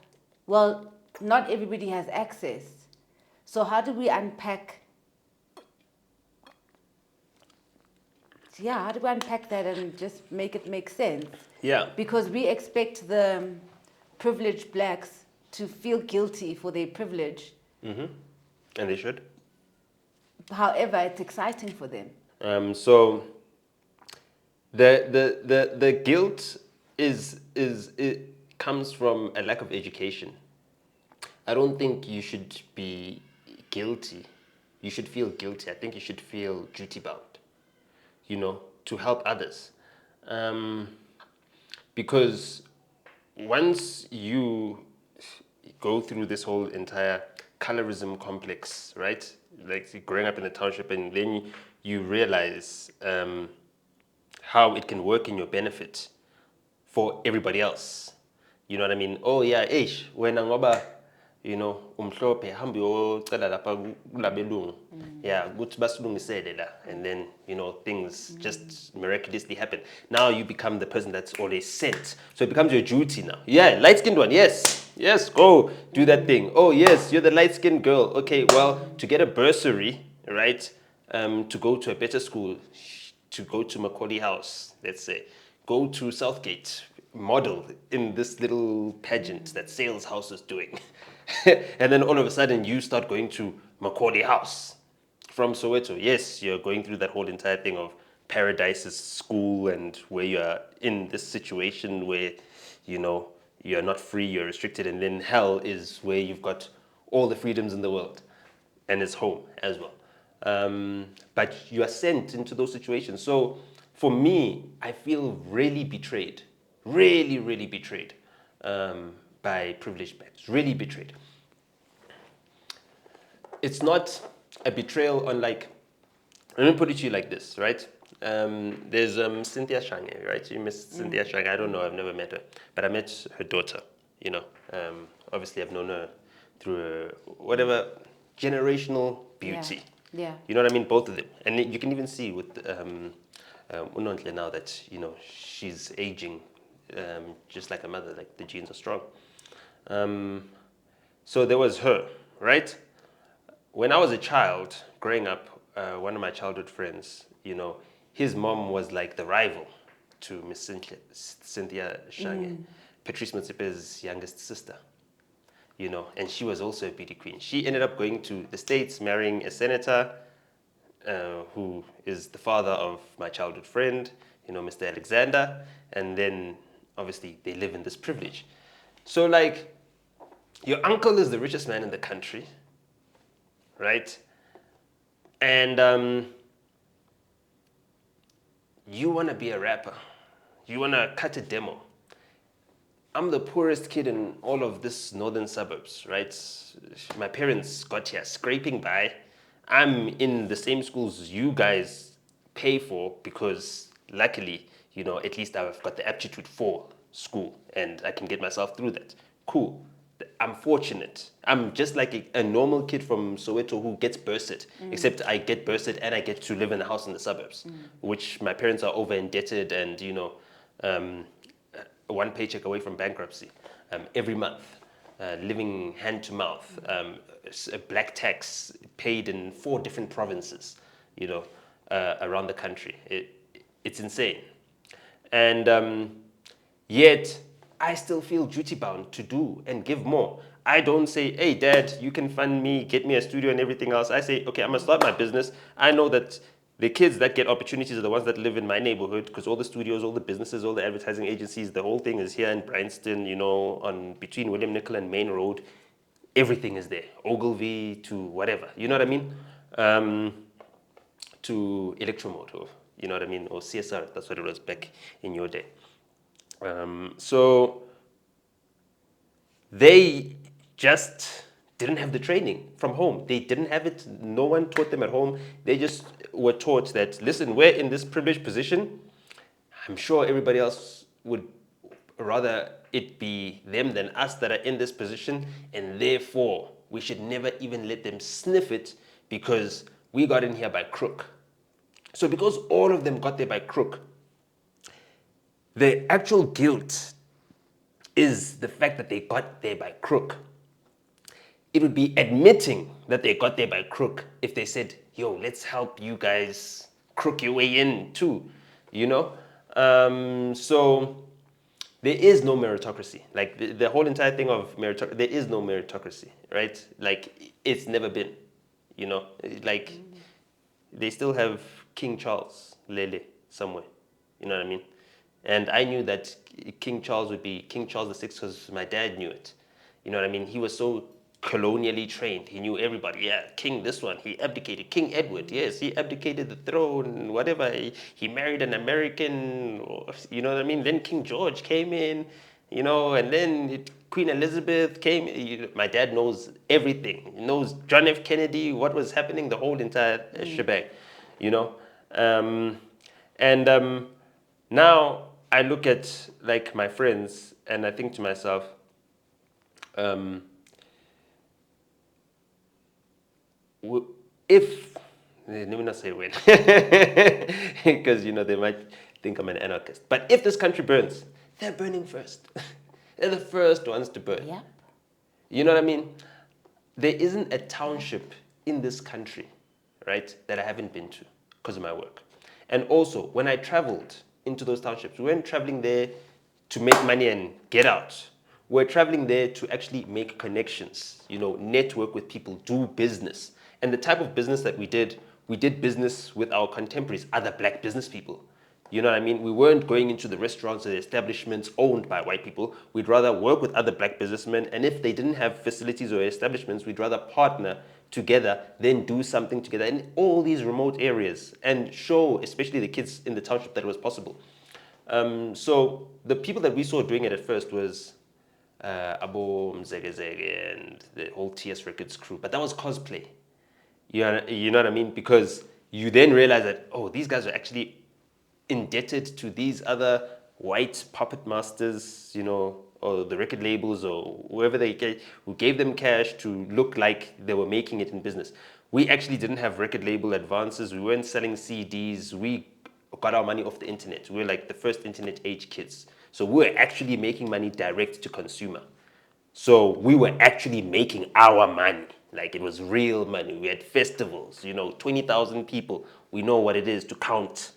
well, not everybody has access. So how do we unpack? Yeah, how do we unpack that and just make it make sense? Yeah. Because we expect the privileged blacks to feel guilty for their privilege. And they should. However, it's exciting for them. So the guilt it comes from a lack of education. I don't think you should be guilty. You should feel guilty. I think you should feel duty bound, you know, to help others. Because once you go through this whole entire colorism complex, right? Like growing up in the township, and then you realize how it can work in your benefit for everybody else. You know what I mean? Oh yeah, wena ngoba, you know, umhlophe hambi uyocela lapha kulabelungu. Yeah, kuthi basilungisele la, and then, you know, things just miraculously happen. Now you become the person that's always sent. So it becomes your duty now. Yeah, light-skinned one, yes. Yes, go do that thing. Oh yes, you're the light-skinned girl. Okay, well, to get a bursary, right? To go to a better school, to go to Macaulay House, let's say, go to Southgate, model in this little pageant that Sales House is doing. And then all of a sudden you start going to Macaulay House from Soweto. Yes, you're going through that whole entire thing of Paradise's school, and where you're in this situation where, you know, you're not free, you're restricted, and then hell is where you've got all the freedoms in the world, and it's home as well. But you are sent into those situations. So for me, I feel really betrayed, really, really betrayed by privileged blacks, really betrayed. It's not a betrayal on, like, let me put it to you like this, right? There's Cynthia Shange, right? You miss Cynthia Shange. I don't know, I've never met her, but I met her daughter, you know. Obviously, I've known her through whatever generational beauty. Yeah. You know what I mean? Both of them. And you can even see with Unontle now that, you know, she's aging just like her mother, like the genes are strong. So there was her, right? When I was a child, growing up, one of my childhood friends, you know, his mom was like the rival to Miss Cynthia Shange. Patrice Motsepe's youngest sister, and she was also a beauty queen. She ended up going to the States, marrying a senator who is the father of my childhood friend, Mr. Alexander, and then obviously they live in this privilege. So like, your uncle is the richest man in the country, right? And you want to be a rapper. You want to cut a demo. I'm the poorest kid in all of this northern suburbs, right? My parents got here scraping by. I'm in the same schools you guys pay for because luckily, at least I've got the aptitude for school and I can get myself through that. Cool. I'm fortunate. I'm just like a normal kid from Soweto who gets bursted, except I get bursted and I get to live in a house in the suburbs, which my parents are over indebted and, um, one paycheck away from bankruptcy every month, living hand to mouth, a black tax paid in 4 different provinces, around the country. It's insane. And yet, I still feel duty bound to do and give more. I don't say, hey, Dad, you can fund me, get me a studio and everything else. I say, okay, I'm going to start my business. I know that the kids that get opportunities are the ones that live in my neighborhood because all the studios, all the businesses, all the advertising agencies, the whole thing is here in Bryanston, on between William Nicol and Main Road. Everything is there. Ogilvy to whatever. You know what I mean? To Electromotive, you know what I mean? Or CSR, that's what it was back in your day. So they just didn't have the training from home. They didn't have it. No one taught them at home. They just were taught that, listen, we're in this privileged position. I'm sure everybody else would rather it be them than us that are in this position, and therefore we should never even let them sniff it because we got in here by crook. So because all of them got there by crook, the actual guilt is the fact that they got there by crook. It would be admitting that they got there by crook if they said, yo, let's help you guys crook your way in too, So there is no meritocracy. Like the whole entire thing of meritocracy, there is no meritocracy, right? Like it's never been, like they still have King Charles Lele somewhere, you know what I mean? And I knew that King Charles would be King Charles VI because my dad knew it. You know what I mean? He was so colonially trained. He knew everybody. Yeah, King this one, he abdicated. King Edward, yes, he abdicated the throne, whatever. He married an American, you know what I mean? Then King George came in, and then Queen Elizabeth came. My dad knows everything. He knows John F. Kennedy, what was happening, the whole entire shebang, you know? And now I look at like my friends and I think to myself, if let me not say when, because they might think I'm an anarchist. But if this country burns, they're burning first. They're the first ones to burn. Yep. You know what I mean? There isn't a township in this country, right, that I haven't been to because of my work. And also, when I traveled into those townships, we weren't traveling there to make money and get out. We're traveling there to actually make connections, network with people, do business. And the type of business that we did business with our contemporaries, other black business people. You know what I mean? We weren't going into the restaurants or the establishments owned by white people. We'd rather work with other black businessmen. And if they didn't have facilities or establishments, we'd rather partner together, then do something together in all these remote areas and show, especially the kids in the township, that it was possible. So the people that we saw doing it at first was Abo Mzegezege and the whole TS Records crew. But that was cosplay. You know what I mean? Because you then realize that, oh, these guys are actually indebted to these other white puppet masters, or the record labels or whoever who gave them cash to look like they were making it in business. We actually didn't have record label advances. We weren't selling CDs. We got our money off the internet. We were like the first internet age kids. So we were actually making money direct to consumer. So we were actually making our money. Like it was real money. We had festivals, 20,000 people. We know what it is to count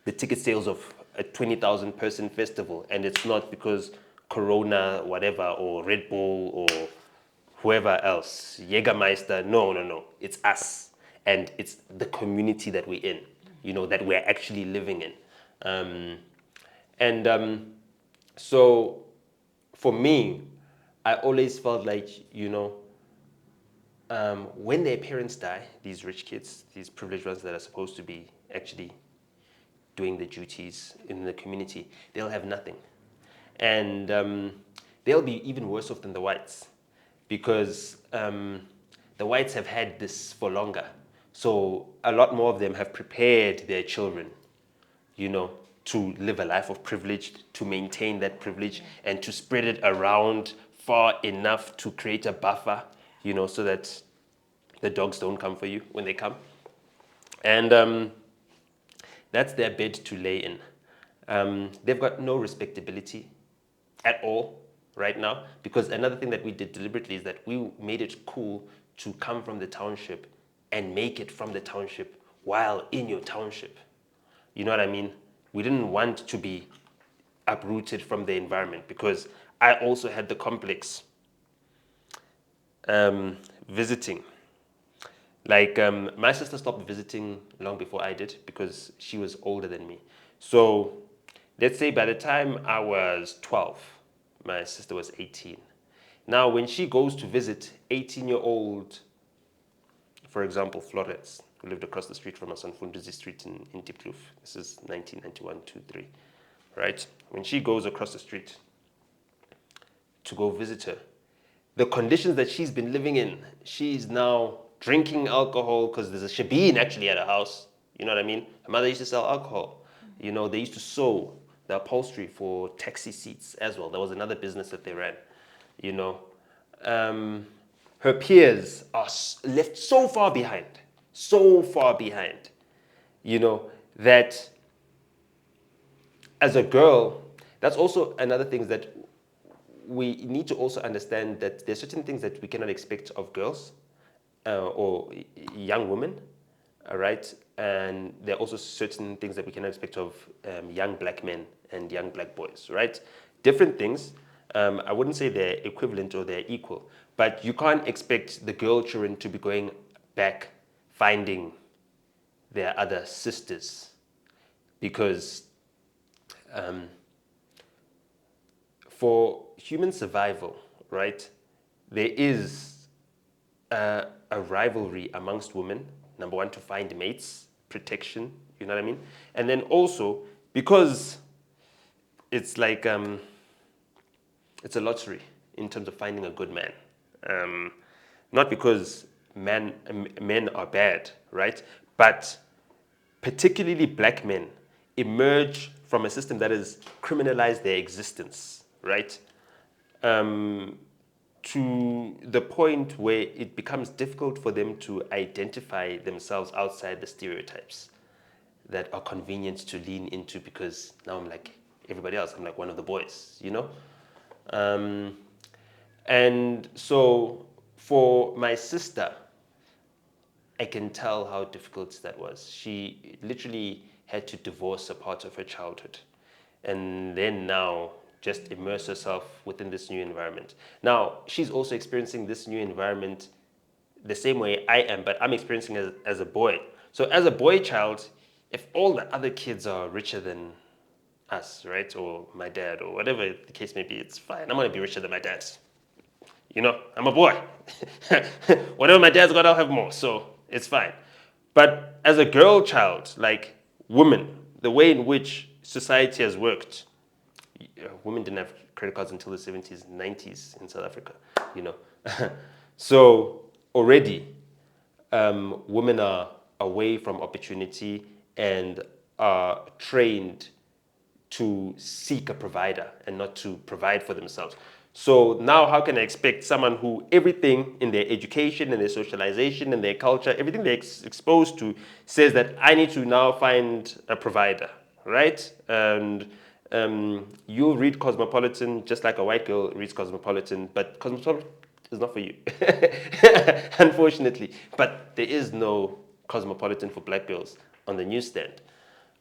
the ticket sales of a 20,000 person festival. And it's not because Corona, whatever, or Red Bull, or whoever else, Jägermeister. No, no, no. It's us, and it's the community that we're in. That we're actually living in, and so for me, I always felt like when their parents die, these rich kids, these privileged ones that are supposed to be actually doing the duties in the community, they'll have nothing. And they'll be even worse off than the whites because the whites have had this for longer. So a lot more of them have prepared their children, to live a life of privilege, to maintain that privilege, and to spread it around far enough to create a buffer, so that the dogs don't come for you when they come. And that's their bed to lay in. They've got no respectability at all right now, because another thing that we did deliberately is that we made it cool to come from the township and make it from the township while in your township. You know what I mean? We didn't want to be uprooted from the environment, because I also had the complex visiting. Like, my sister stopped visiting long before I did because she was older than me. So let's say by the time I was 12, my sister was 18. Now, when she goes to visit 18-year-old, for example, Florence, who lived across the street from us on Funduzi Street in Diepkloof. This is 1991, 2, 3, right? When she goes across the street to go visit her, the conditions that she's been living in, she's now drinking alcohol because there's a shebeen actually at her house. You know what I mean? Her mother used to sell alcohol. They used to sew the upholstery for taxi seats as well. That was another business that they ran. Her peers are left so far behind, that as a girl, that's also another thing that we need to also understand, that there's certain things that we cannot expect of girls or young women, all right? And there are also certain things that we cannot expect of young black men and young black boys, right? Different things. I wouldn't say they're equivalent or they're equal, but you can't expect the girl children to be going back finding their other sisters, because for human survival, right, there is a rivalry amongst women. Number one, to find mates, protection, you know what I mean? And then also, because it's like, it's a lottery in terms of finding a good man. Not because men are bad, right? But particularly black men emerge from a system that has criminalized their existence, right? To the point where it becomes difficult for them to identify themselves outside the stereotypes that are convenient to lean into, because now I'm like everybody else. I'm like one of the boys, And so for my sister, I can tell how difficult that was. She literally had to divorce a part of her childhood and then now just immerse herself within this new environment. Now, she's also experiencing this new environment the same way I am, but I'm experiencing it as a boy. So as a boy child, if all the other kids are richer than us, right, or my dad, or whatever the case may be, it's fine. I'm gonna be richer than my dad. I'm a boy. Whatever my dad's got, I'll have more, so it's fine. But as a girl child, like women, the way in which society has worked, women didn't have credit cards until the 70s, 90s in South Africa, So already, women are away from opportunity and are trained to seek a provider and not to provide for themselves. So now how can I expect someone who everything in their education and their socialization and their culture, everything they're exposed to says that I need to now find a provider, right? And you'll read Cosmopolitan just like a white girl reads Cosmopolitan, but Cosmopolitan is not for you, unfortunately. But there is no Cosmopolitan for black girls on the newsstand.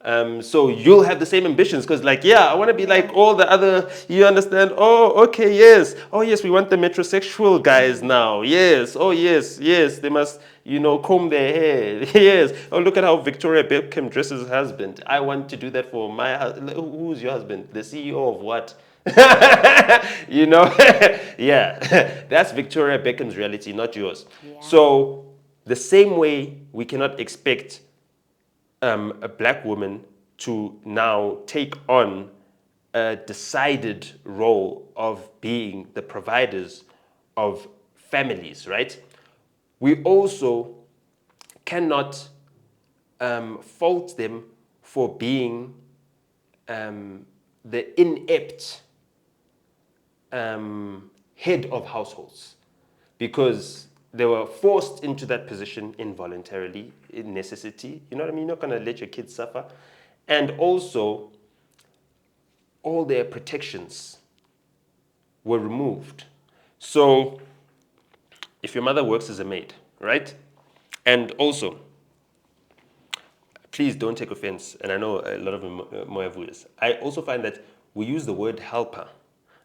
So you'll have the same ambitions because, like, yeah, I want to be like all the other. You understand? Oh, okay, yes. Oh, yes, we want the metrosexual guys now. Yes. Oh, yes, yes. They must, comb their hair. Yes. Oh, look at how Victoria Beckham dresses her husband. I want to do that for my husband. Who's your husband? The CEO of what? Yeah. That's Victoria Beckham's reality, not yours. Yeah. So the same way we cannot expect a black woman to now take on a decided role of being the providers of families, right? We also cannot fault them for being the inept head of households because they were forced into that position involuntarily, in necessity. You know what I mean? You're not going to let your kids suffer. And also, all their protections were removed. So, if your mother works as a maid, right? And also, please don't take offense, and I know a lot of Moya viewers. I also find that we use the word helper,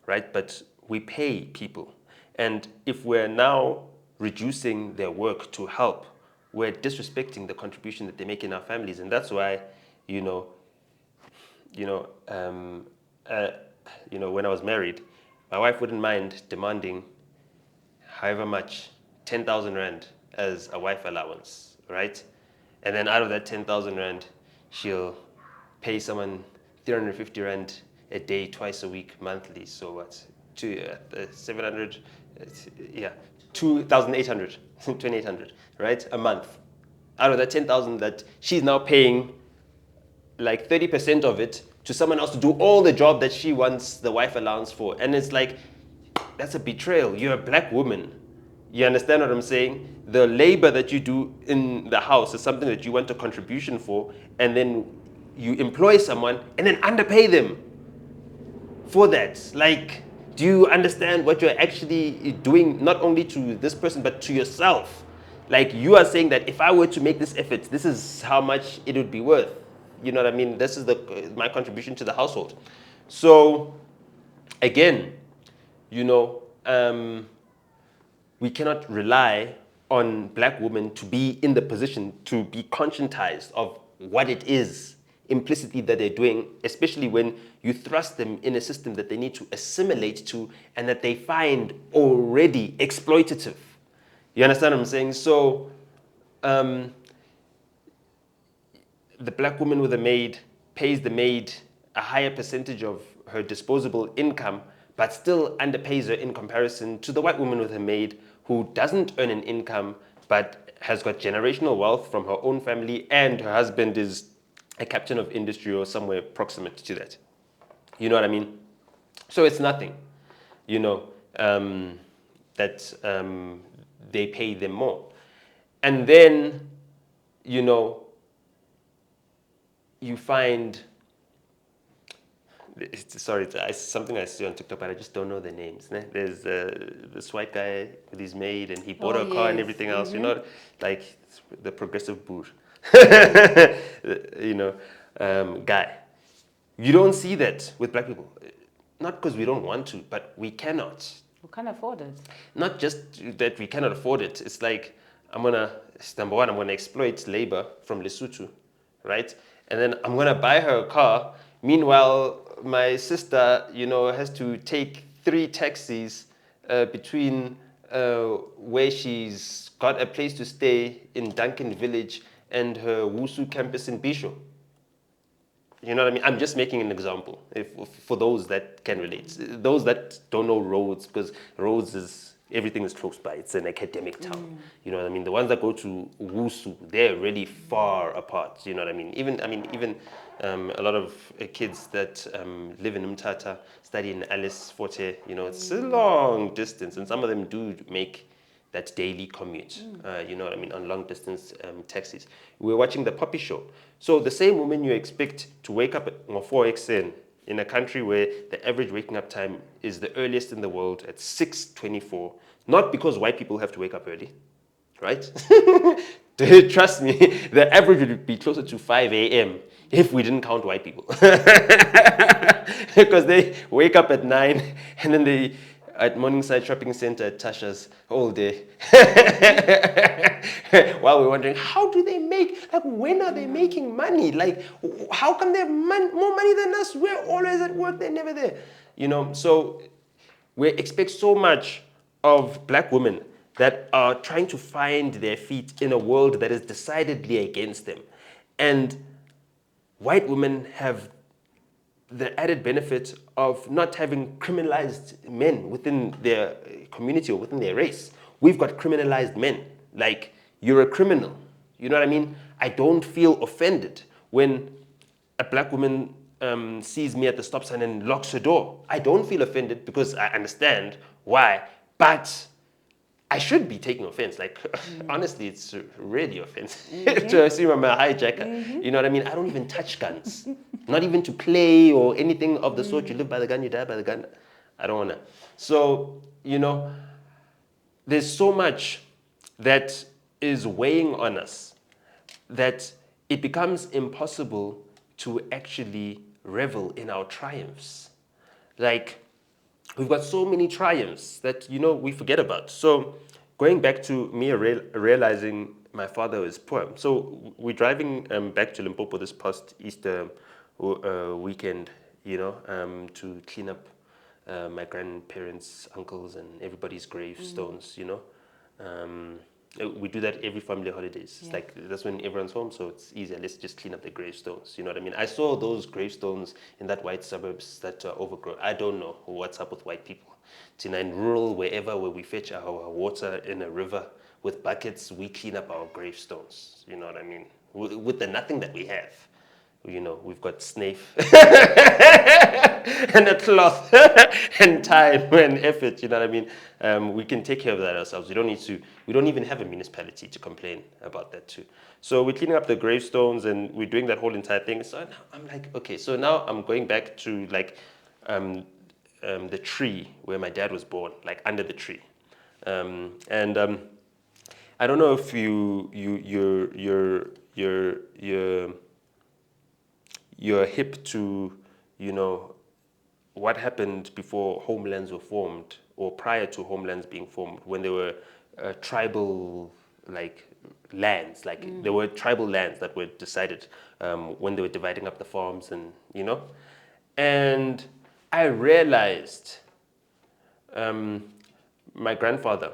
right? But we pay people. And if we're now reducing their work to help, we're disrespecting the contribution that they make in our families. And that's why, you know, you know, um, uh, when I was married, my wife wouldn't mind demanding however much, 10,000 Rand as a wife allowance, right? And then out of that 10,000 Rand, she'll pay someone 350 Rand a day, twice a week, monthly. So what? 700, yeah, 2,800, 2,800, right? A month. Out of that 10,000 that she's now paying like 30% of it to someone else to do all the job that she wants the wife allowance for. And it's like, that's a betrayal. You're a black woman. You understand what I'm saying? The labor that you do in the house is something that you want a contribution for, and then you employ someone and then underpay them for that. Like, do you understand what you're actually doing, not only to this person, but to yourself? Like, you are saying that if I were to make this effort, this is how much it would be worth. You know what I mean? This is my contribution to the household. So, again, you know, we cannot rely on black women to be in the position to be conscientized of what it is implicitly that they're doing, especially when you thrust them in a system that they need to assimilate to and that they find already exploitative. You understand what I'm saying? So the black woman with a maid pays the maid a higher percentage of her disposable income, but still underpays her in comparison to the white woman with a maid who doesn't earn an income, but has got generational wealth from her own family, and her husband is a captain of industry or somewhere proximate to that. You know what I mean? So it's nothing, you know, that they pay them more. And then, you know, you find, sorry, it's something I see on TikTok, but I just don't know the names. Ne? There's this white guy with his maid, and he bought a car and everything else. You know, like the progressive boor, you know, guy. You don't see that with black people, not because we don't want to, but we cannot. We can't afford it. Not just that we cannot afford it. It's like number one, I'm gonna exploit labor from Lesotho, right? And then I'm gonna buy her a car. Meanwhile, my sister, has to take 3 taxis between where she's got a place to stay in Duncan Village and her Wusu campus in Bisho. You know what I mean? I'm just making an example for those that can relate. Those that don't know roads, because roads is everything is close by. It's an academic town. You know what I mean? The ones that go to Wusu, they're really far apart. You know what I mean? Even a lot of kids that live in Umtata study in Alice Forte. It's a long distance, and some of them do make that daily commute, you know what I mean, on long distance taxis. We were watching the Poppy Show. So the same woman you expect to wake up at 4 in a country where the average waking up time is the earliest in the world at 6:24, not because white people have to wake up early, right? Trust me, the average would be closer to 5 a.m. if we didn't count white people. Because they wake up at 9 and then they at Morningside Shopping Center at Tasha's all day. While we're wondering, how do they make, like, when are they making money? Like, how come they have more money than us? We're always at work, they're never there. So we expect so much of black women that are trying to find their feet in a world that is decidedly against them. And white women have the added benefit of not having criminalized men within their community or within their race. We've got criminalized men. Like, you're a criminal. You know what I mean? I don't feel offended when a black woman sees me at the stop sign and locks her door. I don't feel offended because I understand why. But I should be taking offense. Like, honestly, it's really offensive to assume I'm a hijacker. You know what I mean? I don't even touch guns. Not even to play or anything of the sort. You live by the gun, you die by the gun. I don't want to. So, there's so much that is weighing on us that it becomes impossible to actually revel in our triumphs. Like, we've got so many triumphs that, we forget about. So going back to me realizing my father was poor. So we're driving back to Limpopo this past Easter weekend, to clean up my grandparents, uncles, and everybody's gravestones, we do that every family holidays. It's like, that's when everyone's home, so it's easier. Let's just clean up the gravestones. You know what I mean? I saw those gravestones in that white suburbs that are overgrown. I don't know what's up with white people. Tina, in rural, where we fetch our water in a river with buckets, we clean up our gravestones. You know what I mean? With the nothing that we have. We've got snafe and a cloth and time and effort, you know what I mean? We can take care of that ourselves. We don't even have a municipality to complain about that too. So we're cleaning up the gravestones and we're doing that whole entire thing. So I'm like, okay, so now I'm going back to like the tree where my dad was born, like under the tree. I don't know if you're hip to, what happened before homelands were formed or prior to homelands being formed, when there were tribal like lands, like there were tribal lands that were decided when they were dividing up the farms and I realized my grandfather,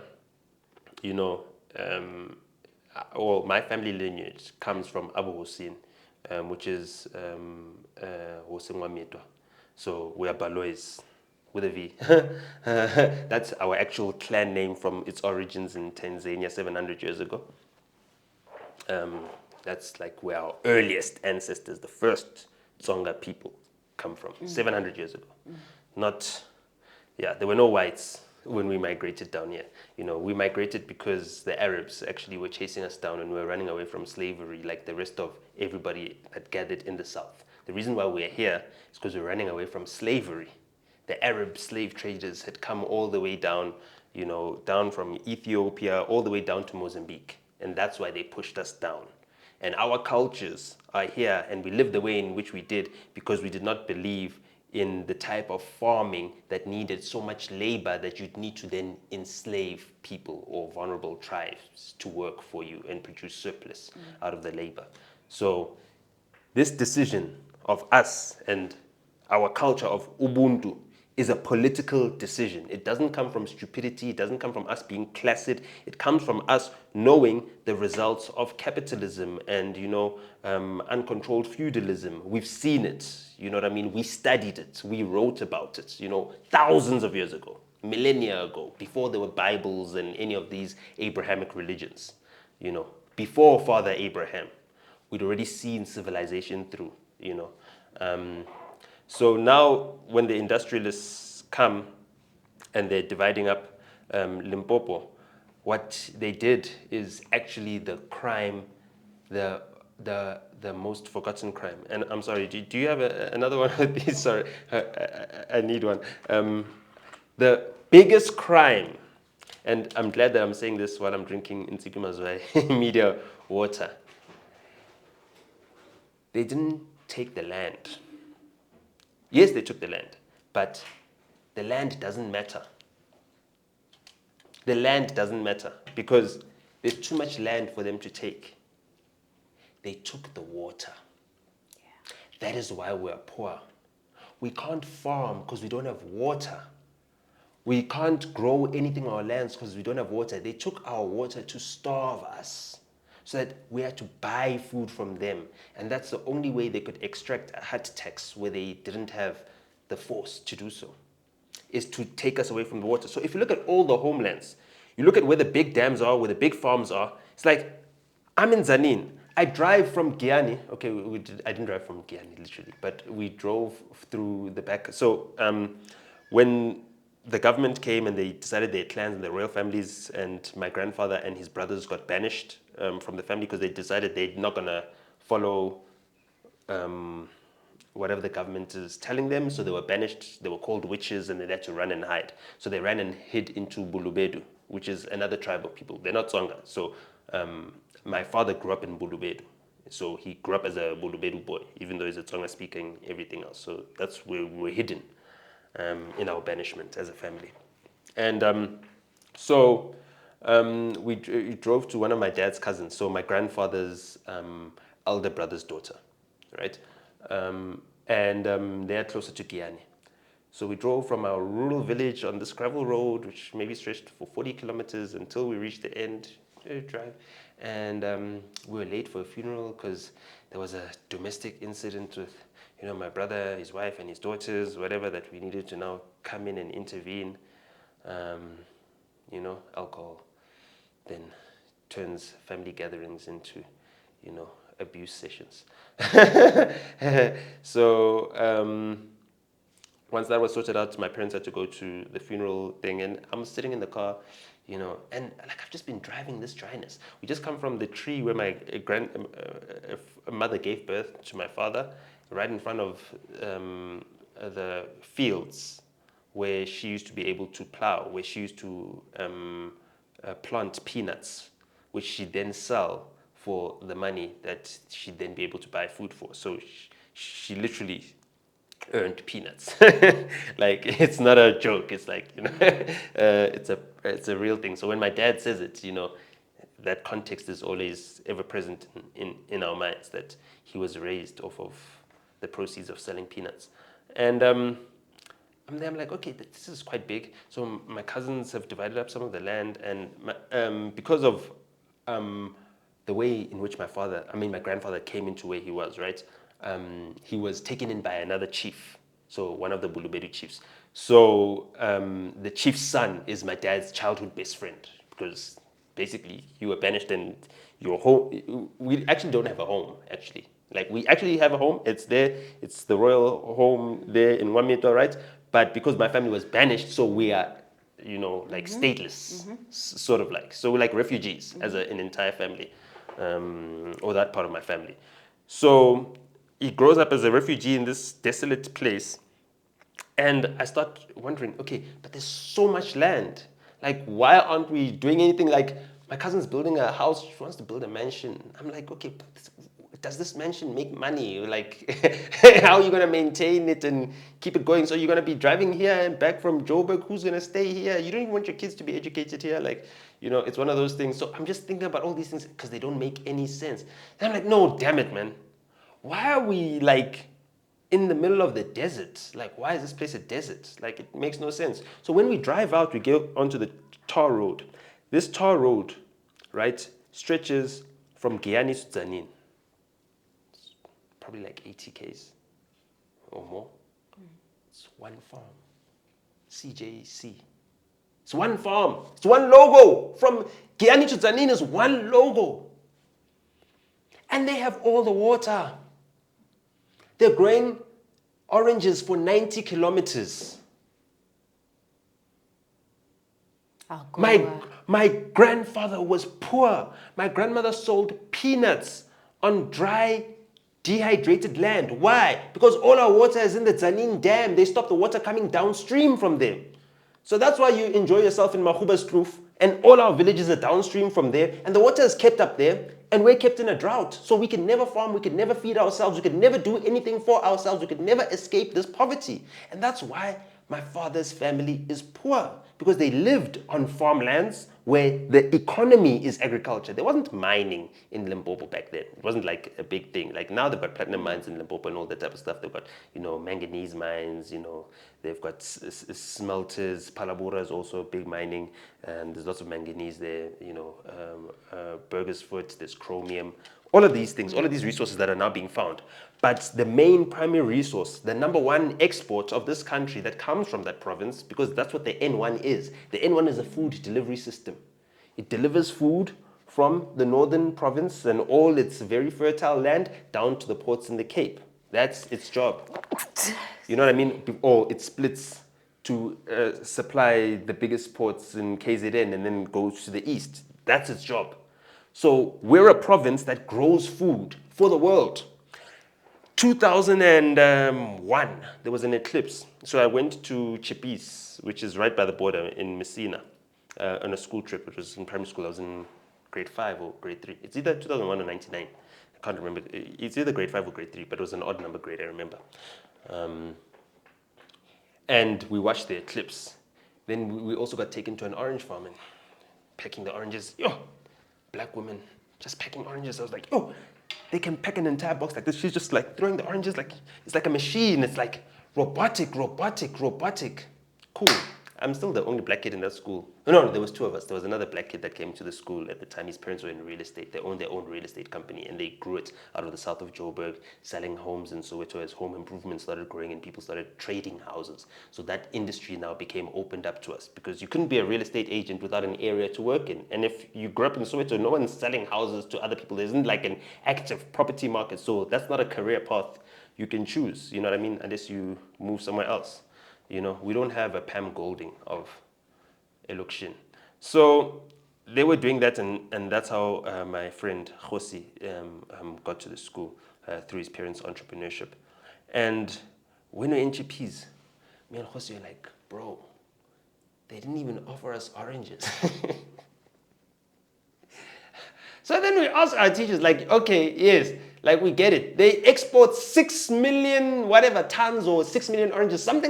well, my family lineage comes from Abu Hussein, which is Hussein Wamitwa. So we are Baloyis with a V. That's our actual clan name from its origins in Tanzania 700 years ago. That's like where our earliest ancestors, the first Tsonga people, come from, 700 years ago. There were no whites when we migrated down here. We migrated because the Arabs actually were chasing us down and we were running away from slavery like the rest of everybody that gathered in the south. The reason why we're here is because we're running away from slavery. The Arab slave traders had come all the way down, down from Ethiopia all the way down to Mozambique. And that's why they pushed us down. And our cultures are here and we live the way in which we did because we did not believe in the type of farming that needed so much labor that you'd need to then enslave people or vulnerable tribes to work for you and produce surplus out of the labor. So this decision of us and our culture of Ubuntu is a political decision. It doesn't come from stupidity. It doesn't come from us being placid. It comes from us knowing the results of capitalism and, uncontrolled feudalism. We've seen it. You know what I mean? We studied it. We wrote about it, thousands of years ago, millennia ago, before there were Bibles and any of these Abrahamic religions, before Father Abraham. We'd already seen civilization through, So now when the industrialists come and they're dividing up Limpopo, what they did is actually the crime, the most forgotten crime. And I'm sorry, do you have another one of these? Sorry, I need one. The biggest crime And I'm glad that I'm saying this while I'm drinking Ntsipi Mazwai media water. They didn't take the land. Yes, they took the land, but the land doesn't matter. The land doesn't matter because there's too much land for them to take. They took the water. That is why we're poor. We can't farm because we don't have water. We can't grow anything on our lands because we don't have water. They took our water to starve us so that we had to buy food from them. And that's the only way they could extract a hut tax where they didn't have the force to do so, is to take us away from the water. So if you look at all the homelands, you look at where the big dams are, where the big farms are, it's like, I'm in Zanin. I drive from Giani. Okay, I didn't drive from Giani, literally, but we drove through the back. So when the government came and they decided their clans and their royal families, and my grandfather and his brothers got banished from the family because they decided they're not going to follow whatever the government is telling them. So they were banished. They were called witches and they had to run and hide. So they ran and hid into Bulubedu, which is another tribe of people. They're not Tsonga. So my father grew up in Bulubedu. So he grew up as a Bulubedu boy, even though he's a Tsonga speaking, everything else. So that's where we were hidden in our banishment as a family. And we drove to one of my dad's cousins, so my grandfather's elder brother's daughter, right? They are closer to Giani. So we drove from our rural village on this gravel road, which maybe stretched for 40 kilometers until we reached the end drive. And we were late for a funeral because there was a domestic incident with, my brother, his wife, and his daughters, whatever, that we needed to now come in and intervene. Alcohol then turns family gatherings into, abuse sessions. So once that was sorted out, my parents had to go to the funeral thing, and I'm sitting in the car, and like I've just been driving this dryness. We just come from the tree where my mother gave birth to my father, right in front of the fields where she used to be able to plow, where she used to plant peanuts, which she'd then sell for the money that she'd then be able to buy food for. So she literally earned peanuts. Like, it's not a joke. It's like, it's a real thing. So when my dad says it, that context is always ever present in our minds, that he was raised off of the proceeds of selling peanuts. And I'm like, okay, this is quite big. So my cousins have divided up some of the land, and because of the way in which my grandfather came into where he was, right? He was taken in by another chief, so one of the Bulubedu chiefs. So the chief's son is my dad's childhood best friend, because basically you were banished and your home. We actually don't have a home, actually. Like, we actually have a home. It's there. It's the royal home there in Wamito, right? But because my family was banished, so we are, like stateless, sort of like. So we're like refugees as an entire family, or that part of my family. So he grows up as a refugee in this desolate place. And I start wondering, okay, but there's so much land. Like, why aren't we doing anything? Like, my cousin's building a house. She wants to build a mansion. I'm like, okay, but does this mansion make money? Like, how are you going to maintain it and keep it going? So you're going to be driving here and back from Joburg. Who's going to stay here? You don't even want your kids to be educated here. Like, it's one of those things. So I'm just thinking about all these things because they don't make any sense. And I'm like, no, damn it, man. Why are we, like, in the middle of the desert? Like, why is this place a desert? Like, it makes no sense. So when we drive out, we go onto the tar road. This tar road, right, stretches from Giani to Zanin. It's probably like 80 k's or more. It's one farm. CJC. It's one farm. It's one logo. From Giani to Zanin is one logo. And they have all the water. They're growing oranges for 90 kilometers. My grandfather was poor. My grandmother sold peanuts on dry, dehydrated land. Why? Because all our water is in the Zanin Dam. They stopped the water coming downstream from them. So that's why you enjoy yourself in Mahuba's Kloof And all our villages are downstream from there, and the water is kept up there, and we're kept in a drought. So we can never farm, we can never feed ourselves, we could never do anything for ourselves, we could never escape this poverty. And that's why my father's family is poor, because they lived on farmlands where the economy is agriculture. There wasn't mining in Limpopo back then. It wasn't like a big thing. Like now they've got platinum mines in Limpopo and all that type of stuff. They've got, manganese mines, they've got smelters. Palabora is also big mining, and there's lots of manganese there, Burgersfoot, there's chromium. All of these things, all of these resources that are now being found. But the main primary resource, the number one export of this country that comes from that province, because that's what the N1 is. The N1 is a food delivery system. It delivers food from the northern province and all its very fertile land down to the ports in the Cape. That's its job. You know what I mean? Or it splits to supply the biggest ports in KZN and then goes to the east. That's its job. So we're a province that grows food for the world. 2001, there was an eclipse. So I went to Chippies, which is right by the border in Messina, on a school trip. It was in primary school. I was in grade 5 or grade 3. It's either 2001 or 99. I can't remember. It's either grade 5 or grade 3, but it was an odd number grade, I remember. And we watched the eclipse. Then we also got taken to an orange farm and packing the oranges. Black women just packing oranges. I was like, they can pack an entire box like this. She's just like throwing the oranges like it's like a machine. It's like robotic. Cool. I'm still the only black kid in that school. No, there was 2 of us. There was another black kid that came to the school at the time. His parents were in real estate. They owned their own real estate company, and they grew it out of the south of Joburg, selling homes in Soweto as home improvement started growing and people started trading houses. So that industry now became opened up to us, because you couldn't be a real estate agent without an area to work in. And if you grew up in Soweto, no one's selling houses to other people. There isn't like an active property market. So that's not a career path you can choose, you know what I mean, unless you move somewhere else. We don't have a Pam Golding of Elukshin. So they were doing that, and that's how my friend Josi got to the school through his parents' entrepreneurship. And when we were in Chippies, me and Josi were like, bro, they didn't even offer us oranges. So then we asked our teachers, like, okay, yes, like we get it. They export 6 million whatever tons or 6 million oranges, some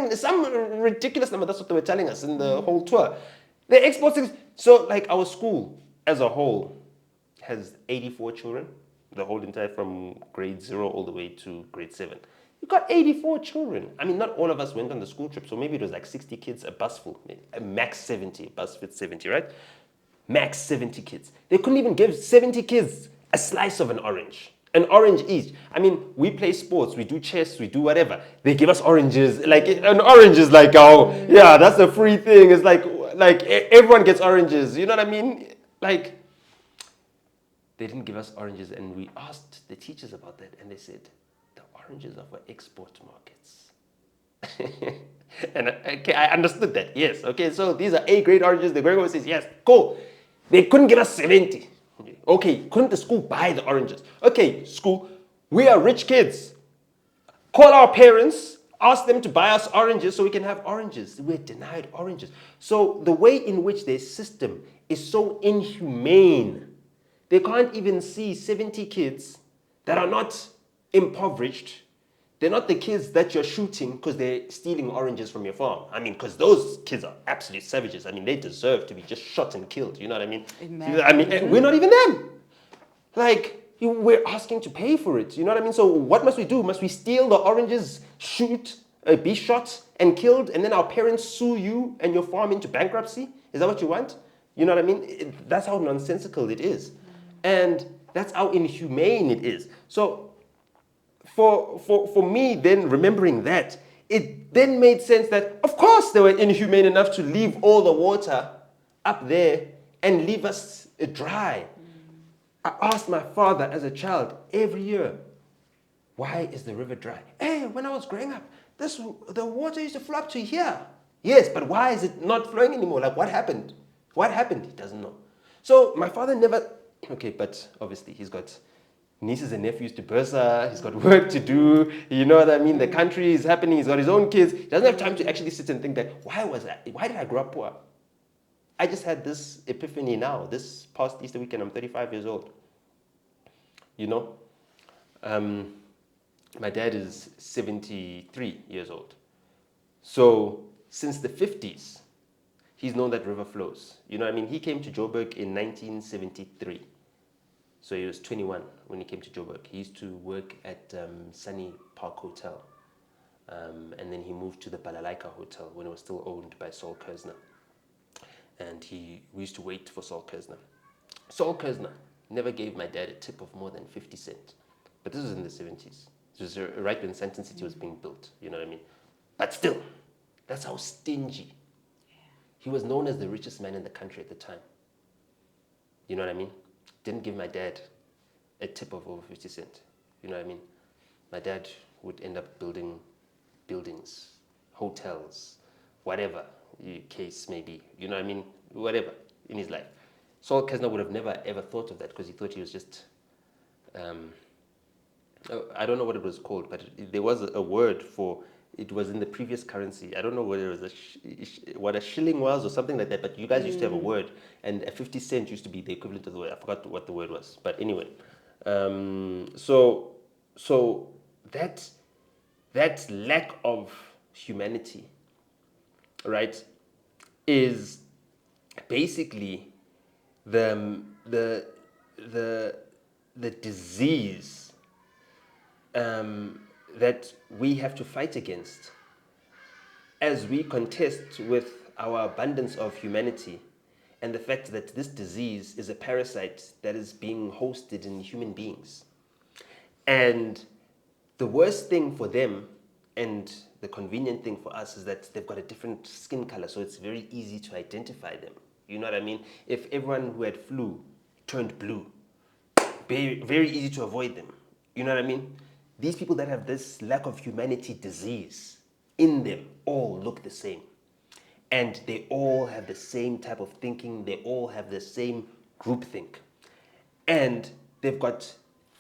ridiculous number. That's what they were telling us in the whole tour. They export 6. So like our school as a whole has 84 children, the whole entire from grade 0 all the way to grade 7. You got 84 children. I mean, not all of us went on the school trip, so maybe it was like 60 kids, a bus full, max 70, a bus fits 70, right? Max 70 kids. They couldn't even give 70 kids a slice of an orange each. I mean, we play sports, we do chess, we do whatever. They give us oranges. Like an orange is like, yeah, that's a free thing. It's like everyone gets oranges. You know what I mean? Like, they didn't give us oranges, and we asked the teachers about that, and they said the oranges are for export markets. And okay, I understood that. Yes. Okay. So these are A-grade oranges. The grade says yes. Cool. They couldn't give us 70. Okay. Couldn't the school buy the oranges? Okay, school. We are rich kids. Call our parents. Ask them to buy us oranges so we can have oranges. We're denied oranges. So the way in which their system is so inhumane, they can't even see 70 kids that are not impoverished. They're not the kids that you're shooting because they're stealing oranges from your farm. I mean, because those kids are absolute savages. I mean, they deserve to be just shot and killed. You know what I mean? Imagine. I mean, we're not even them. Like, we're asking to pay for it. You know what I mean? So what must we do? Must we steal the oranges, be shot and killed, and then our parents sue you and your farm into bankruptcy? Is that what you want? You know what I mean? That's how nonsensical it is. And that's how inhumane it is. So for me, then remembering that, it then made sense that, of course, they were inhumane enough to leave all the water up there and leave us dry. I asked my father as a child every year, why is the river dry? Hey, when I was growing up, the water used to flow up to here. Yes, but why is it not flowing anymore? Like, what happened? What happened? He doesn't know. So my father never, okay, but obviously he's got nieces and nephews to bursa, he's got work to do, you know what I mean? The country is happening, he's got his own kids. He doesn't have time to actually sit and think that, why did I grow up poor? I just had this epiphany now. This past Easter weekend, I'm 35 years old. You know, my dad is 73 years old. So since the 50s, he's known that river flows. You know what I mean? He came to Joburg in 1973. So he was 21 when he came to Joburg. He used to work at Sunny Park Hotel. And then he moved to the Balalaika Hotel when it was still owned by Saul Kersner. And we used to wait for Saul Kersner. Saul Kersner never gave my dad a tip of more than 50 cents. But this was in the 70s. It was right when Sandton City was being built, you know what I mean? But still, that's how stingy. He was known as the richest man in the country at the time. You know what I mean? Didn't give my dad a tip of over 50 cents. You know what I mean? My dad would end up building buildings, hotels, whatever the case may be. You know what I mean? Whatever in his life. Saul Kersner would have never ever thought of that because he thought he was just, I don't know what it was called, but there was a word for, it was in the previous currency. I don't know whether it was what a shilling was or something like that, but you guys used to have a word, and a 50 cent used to be the equivalent of the word. I forgot what the word was. But anyway, so that lack of humanity, right, is basically the disease that we have to fight against as we contest with our abundance of humanity and the fact that this disease is a parasite that is being hosted in human beings. And the worst thing for them and the convenient thing for us is that they've got a different skin color, so it's very easy to identify them. You know what I mean? If everyone who had flu turned blue, very, very easy to avoid them. You know what I mean? These people that have this lack of humanity disease in them all look the same. And they all have the same type of thinking. They all have the same groupthink. And they've got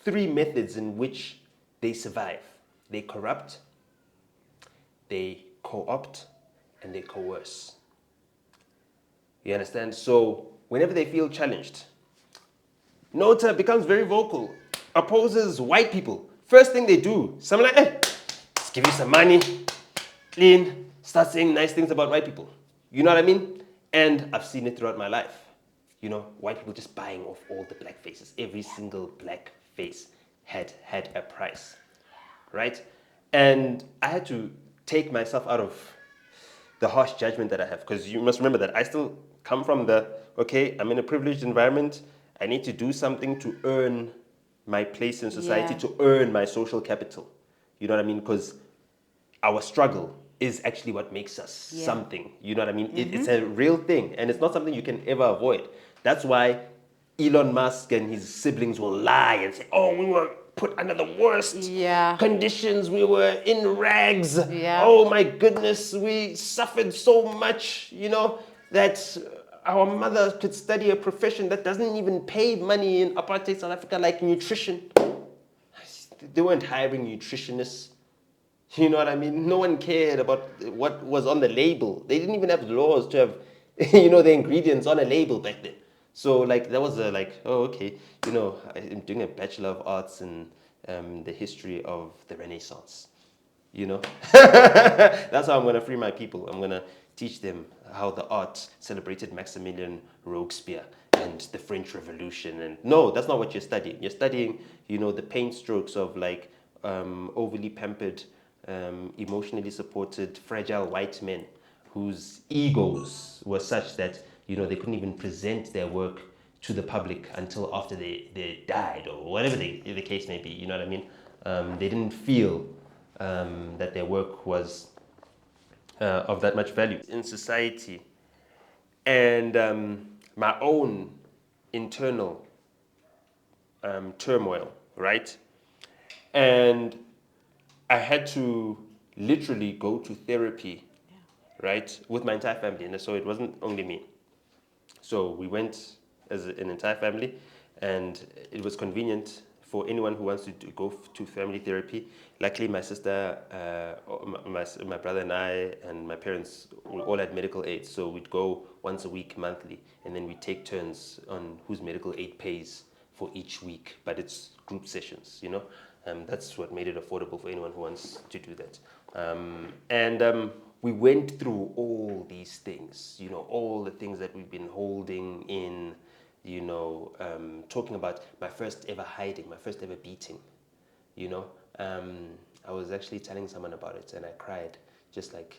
three methods in which they survive. They corrupt, they co-opt, and they coerce. You understand? So whenever they feel challenged, Nota becomes very vocal, opposes white people. First thing they do, someone like, hey, let's give you some money, clean, start saying nice things about white people. You know what I mean? And I've seen it throughout my life. You know, white people just buying off all the black faces. Every single black face had a price, right? And I had to take myself out of the harsh judgment that I have, because you must remember that I still come from okay, I'm in a privileged environment. I need to do something to earn my place in society, to earn my social capital. You know what I mean? Because our struggle is actually what makes us something. You know what I mean? It's a real thing, and it's not something you can ever avoid. That's why Elon Musk and his siblings will lie and say, oh, we were put under the worst conditions. We were in rags. Oh my goodness, we suffered so much, you know, that our mother could study a profession that doesn't even pay money in apartheid South Africa, like nutrition. They weren't hiring nutritionists. You know what I mean? No one cared about what was on the label. They didn't even have laws to have, you know, the ingredients on a label back then. So like that was oh, okay, you know, I'm doing a Bachelor of Arts in the history of the Renaissance. You know, that's how I'm gonna free my people. I'm gonna teach them how the art celebrated Maximilian Robespierre and the French Revolution. And no, that's not what you're studying. You're studying, you know, the paint strokes of like overly pampered, emotionally supported, fragile white men whose egos were such that, you know, they couldn't even present their work to the public until after they died, or whatever the case may be. You know what I mean? They didn't feel that their work was of that much value in society. And my own internal turmoil, right? And I had to literally go to therapy, right, with my entire family. And so it wasn't only me. So we went as an entire family, and it was convenient for anyone who wants to go to family therapy. Luckily, my sister, my brother and I, and my parents, we all had medical aid. So we'd go once a week, monthly, and then we take turns on whose medical aid pays for each week. But it's group sessions, you know. That's what made it affordable for anyone who wants to do that. And we went through all these things, you know, all the things that we've been holding in, you know, talking about my first ever hiding, my first ever beating, you know. I was actually telling someone about it, and I cried just like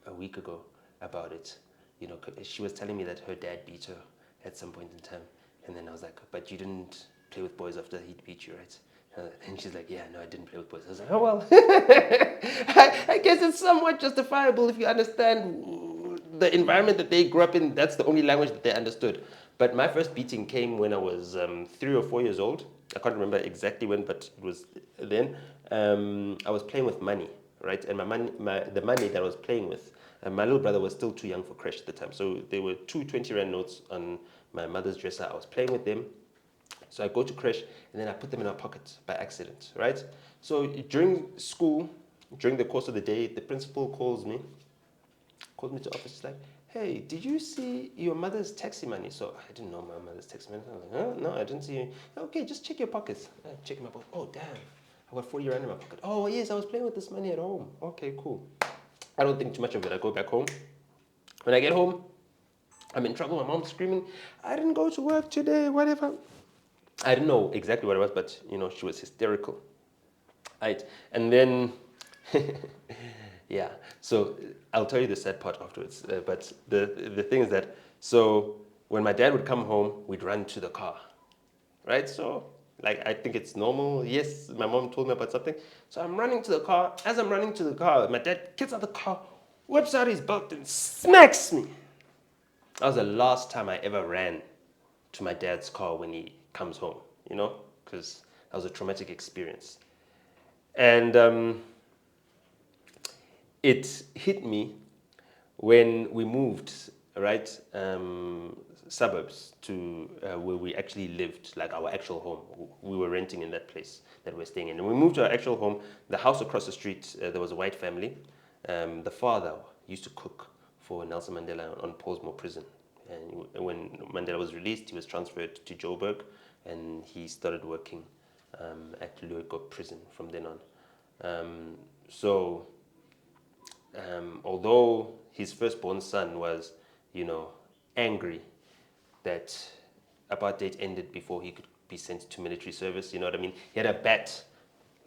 a week ago about it. You know, she was telling me that her dad beat her at some point in time, and then I was like, but you didn't play with boys after he beat you, right? And she's like, yeah, no, I didn't play with boys. I was like, oh, well, I guess it's somewhat justifiable if you understand the environment that they grew up in. That's the only language that they understood. But my first beating came when I was 3 or 4 years old. I can't remember exactly when, but it was then. I was playing with money, right? And the money that I was playing with, my little brother was still too young for creche at the time. So there were two 20 Rand notes on my mother's dresser. I was playing with them. So I go to creche and then I put them in my pocket by accident, right? So during school, during the course of the day, the principal calls me to office. She's like, hey, did you see your mother's taxi money? So I didn't know my mother's taxi money. I was like, huh? No, I didn't see it. Okay, just check your pockets. I check my pocket. Oh, damn. I got 40 Rand in my pocket. Oh, yes, I was playing with this money at home. Okay, cool. I don't think too much of it. I go back home. When I get home, I'm in trouble. My mom's screaming, I didn't go to work today, whatever. I didn't know exactly what it was, but you know, she was hysterical. Right. And then, yeah. So I'll tell you the sad part afterwards. But the thing is that, so when my dad would come home, we'd run to the car, right? So like I think it's normal. Yes, my mom told me about something. So I'm running to the car. As I'm running to the car, my dad gets out of the car, whips out his belt and smacks me. That was the last time I ever ran to my dad's car when he comes home, you know, because that was a traumatic experience. And it hit me when we moved, right, suburbs to where we actually lived, like our actual home. We were renting in that place that we're staying in. And we moved to our actual home. The house across the street, there was a white family. The father used to cook for Nelson Mandela on Pollsmoor prison. And when Mandela was released, he was transferred to Joburg, and he started working at Luego prison from then on. So although his firstborn son was, you know, angry that apartheid ended before he could be sent to military service, you know what I mean? He had a bat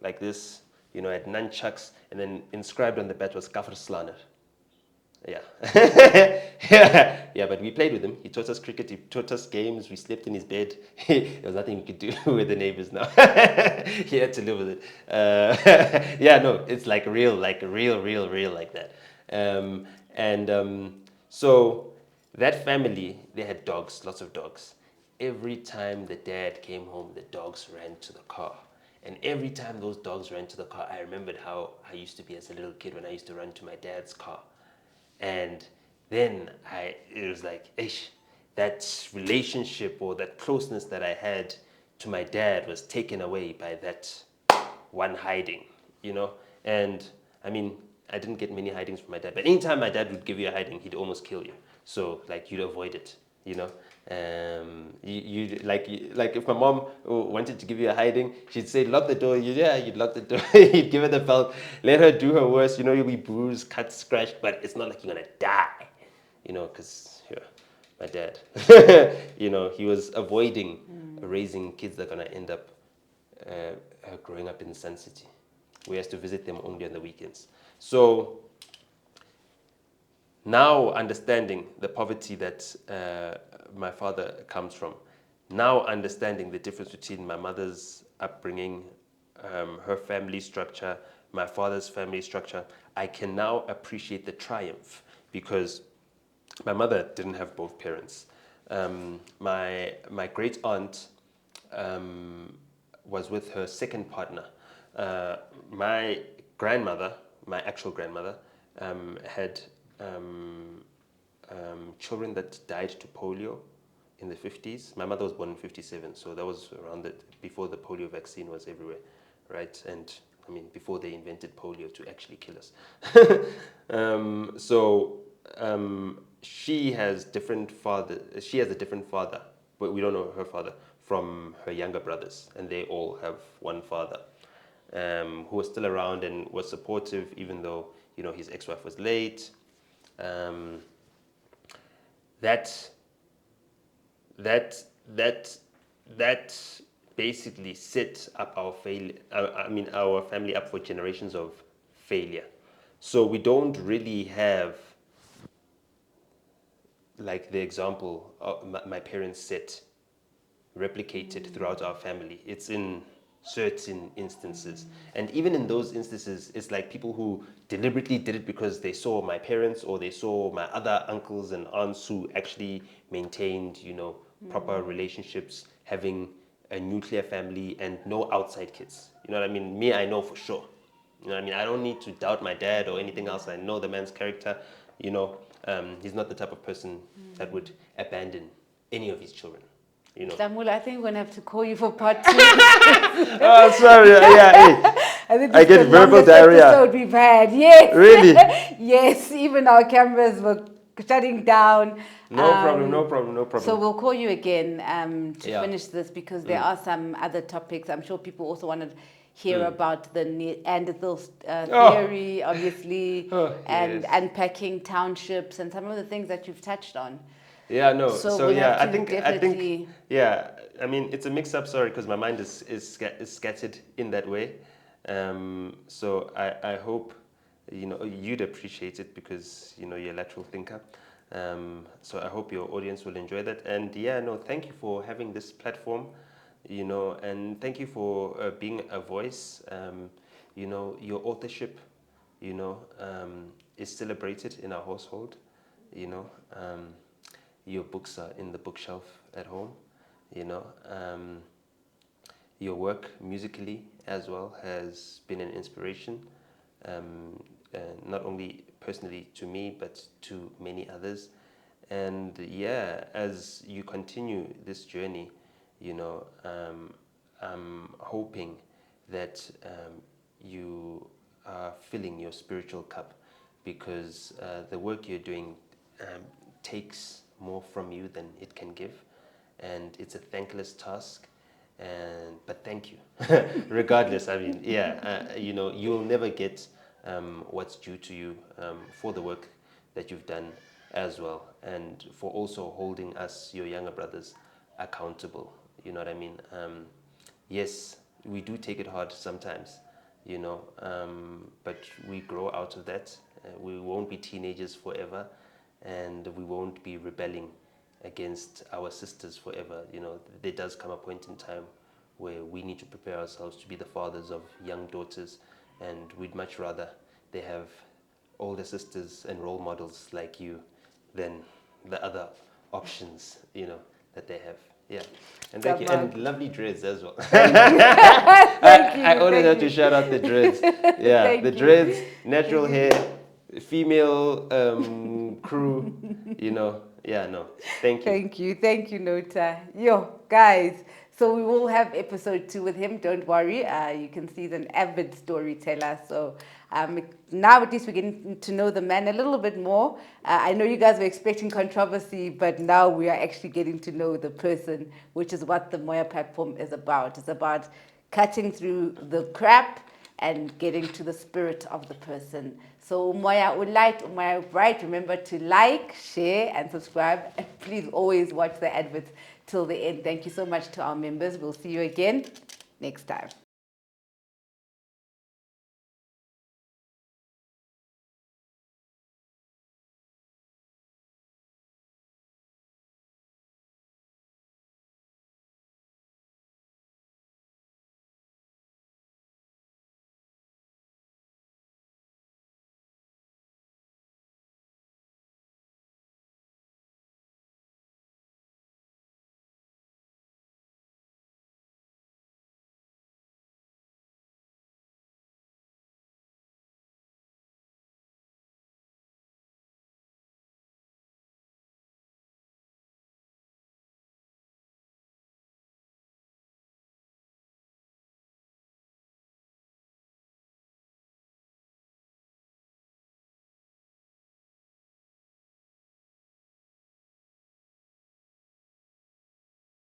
like this, you know, had nunchucks, and then inscribed on the bat was Kafir Slaner. Yeah. Yeah, but we played with him. He taught us cricket, he taught us games, we slept in his bed. There was nothing we could do with the neighbors now. He had to live with it. Yeah, no, it's like real like that. So that family, they had dogs, lots of dogs. Every time the dad came home, the dogs ran to the car. And every time those dogs ran to the car, I remembered how I used to be as a little kid when I used to run to my dad's car. And then it was like, ish, that relationship or that closeness that I had to my dad was taken away by that one hiding, you know? And I mean, I didn't get many hidings from my dad, but anytime my dad would give you a hiding, he'd almost kill you. So like you'd avoid it, you know? Like if my mom wanted to give you a hiding, she'd say lock the door. You'd lock the door. You'd give her the belt, let her do her worst. You know, you'll be bruised, cut, scratched, but it's not like you're gonna die, you know, because yeah, my dad, you know, he was avoiding raising kids that are gonna end up growing up in Sun City. We used to visit them only on the weekends. So now understanding the poverty that my father comes from, now understanding the difference between my mother's upbringing, her family structure, my father's family structure, I can now appreciate the triumph because my mother didn't have both parents. My great aunt was with her second partner. My grandmother, my actual grandmother, had children that died to polio in the 50s. My mother was born in 57, so that was around before the polio vaccine was everywhere, right? And I mean, before they invented polio to actually kill us. She has different father. She has a different father, but we don't know her father from her younger brothers, and they all have one father, who was still around and was supportive, even though his ex-wife was late. That that that that basically set up our failure. Our family up for generations of failure. So we don't really have like the example my parents set replicated throughout our family. It's in certain instances. And even in those instances, it's like people who deliberately did it because they saw my parents or they saw my other uncles and aunts who actually maintained, proper relationships, having a nuclear family and no outside kids. You know what I mean? Me, I know for sure. You know what I mean? I don't need to doubt my dad or anything else. I know the man's character. He's not the type of person that would abandon any of his children. Nhlamulo, I think we're going to have to call you for part 2. Oh, sorry. Yeah, hey. I think I this is get the verbal longest diarrhea. episode we've had. Yes. Really? Yes, even our cameras were shutting down. No problem. So we'll call you again to Yeah. finish this, because there are some other topics. I'm sure people also want to hear about the Neanderthal theory, obviously, and yes. unpacking townships and some of the things that you've touched on. Yeah, no. So So we'll yeah, have I to think yeah. I mean, it's a mix-up. Sorry, because my mind is scattered in that way. So I hope you'd appreciate it because you're a lateral thinker. So I hope your audience will enjoy that. And yeah, no, thank you for having this platform. And thank you for being a voice. Your authorship, is celebrated in our household. Your books are in the bookshelf at home. Your work musically as well has been an inspiration, not only personally to me, but to many others. And yeah, as you continue this journey, I'm hoping that you are filling your spiritual cup, because the work you're doing takes more from you than it can give, and it's a thankless task. But thank you, regardless. I mean, yeah, you'll never get what's due to you for the work that you've done as well, and for also holding us, your younger brothers, accountable. You know what I mean? Yes, we do take it hard sometimes, but we grow out of that. We won't be teenagers forever, and we won't be rebelling against our sisters forever. There does come a point in time where we need to prepare ourselves to be the fathers of young daughters, and we'd much rather they have older sisters and role models like you than the other options, that they have. Yeah. And thank you. And lovely dreads as well. Thank you. I always have to shout out the dreads. Yeah, the dreads, natural hair, female crew, Yeah, no. Thank you. Thank you, Nota. Yo, guys. So we will have episode 2 with him. Don't worry. You can see he's an avid storyteller. So now at least we're getting to know the man a little bit more. I know you guys were expecting controversy, but now we are actually getting to know the person, which is what the Moya platform is about. It's about cutting through the crap and getting to the spirit of the person. So Moya Ulight, Moya Bright, remember to like, share, and subscribe. And please always watch the adverts till the end. Thank you so much to our members. We'll see you again next time.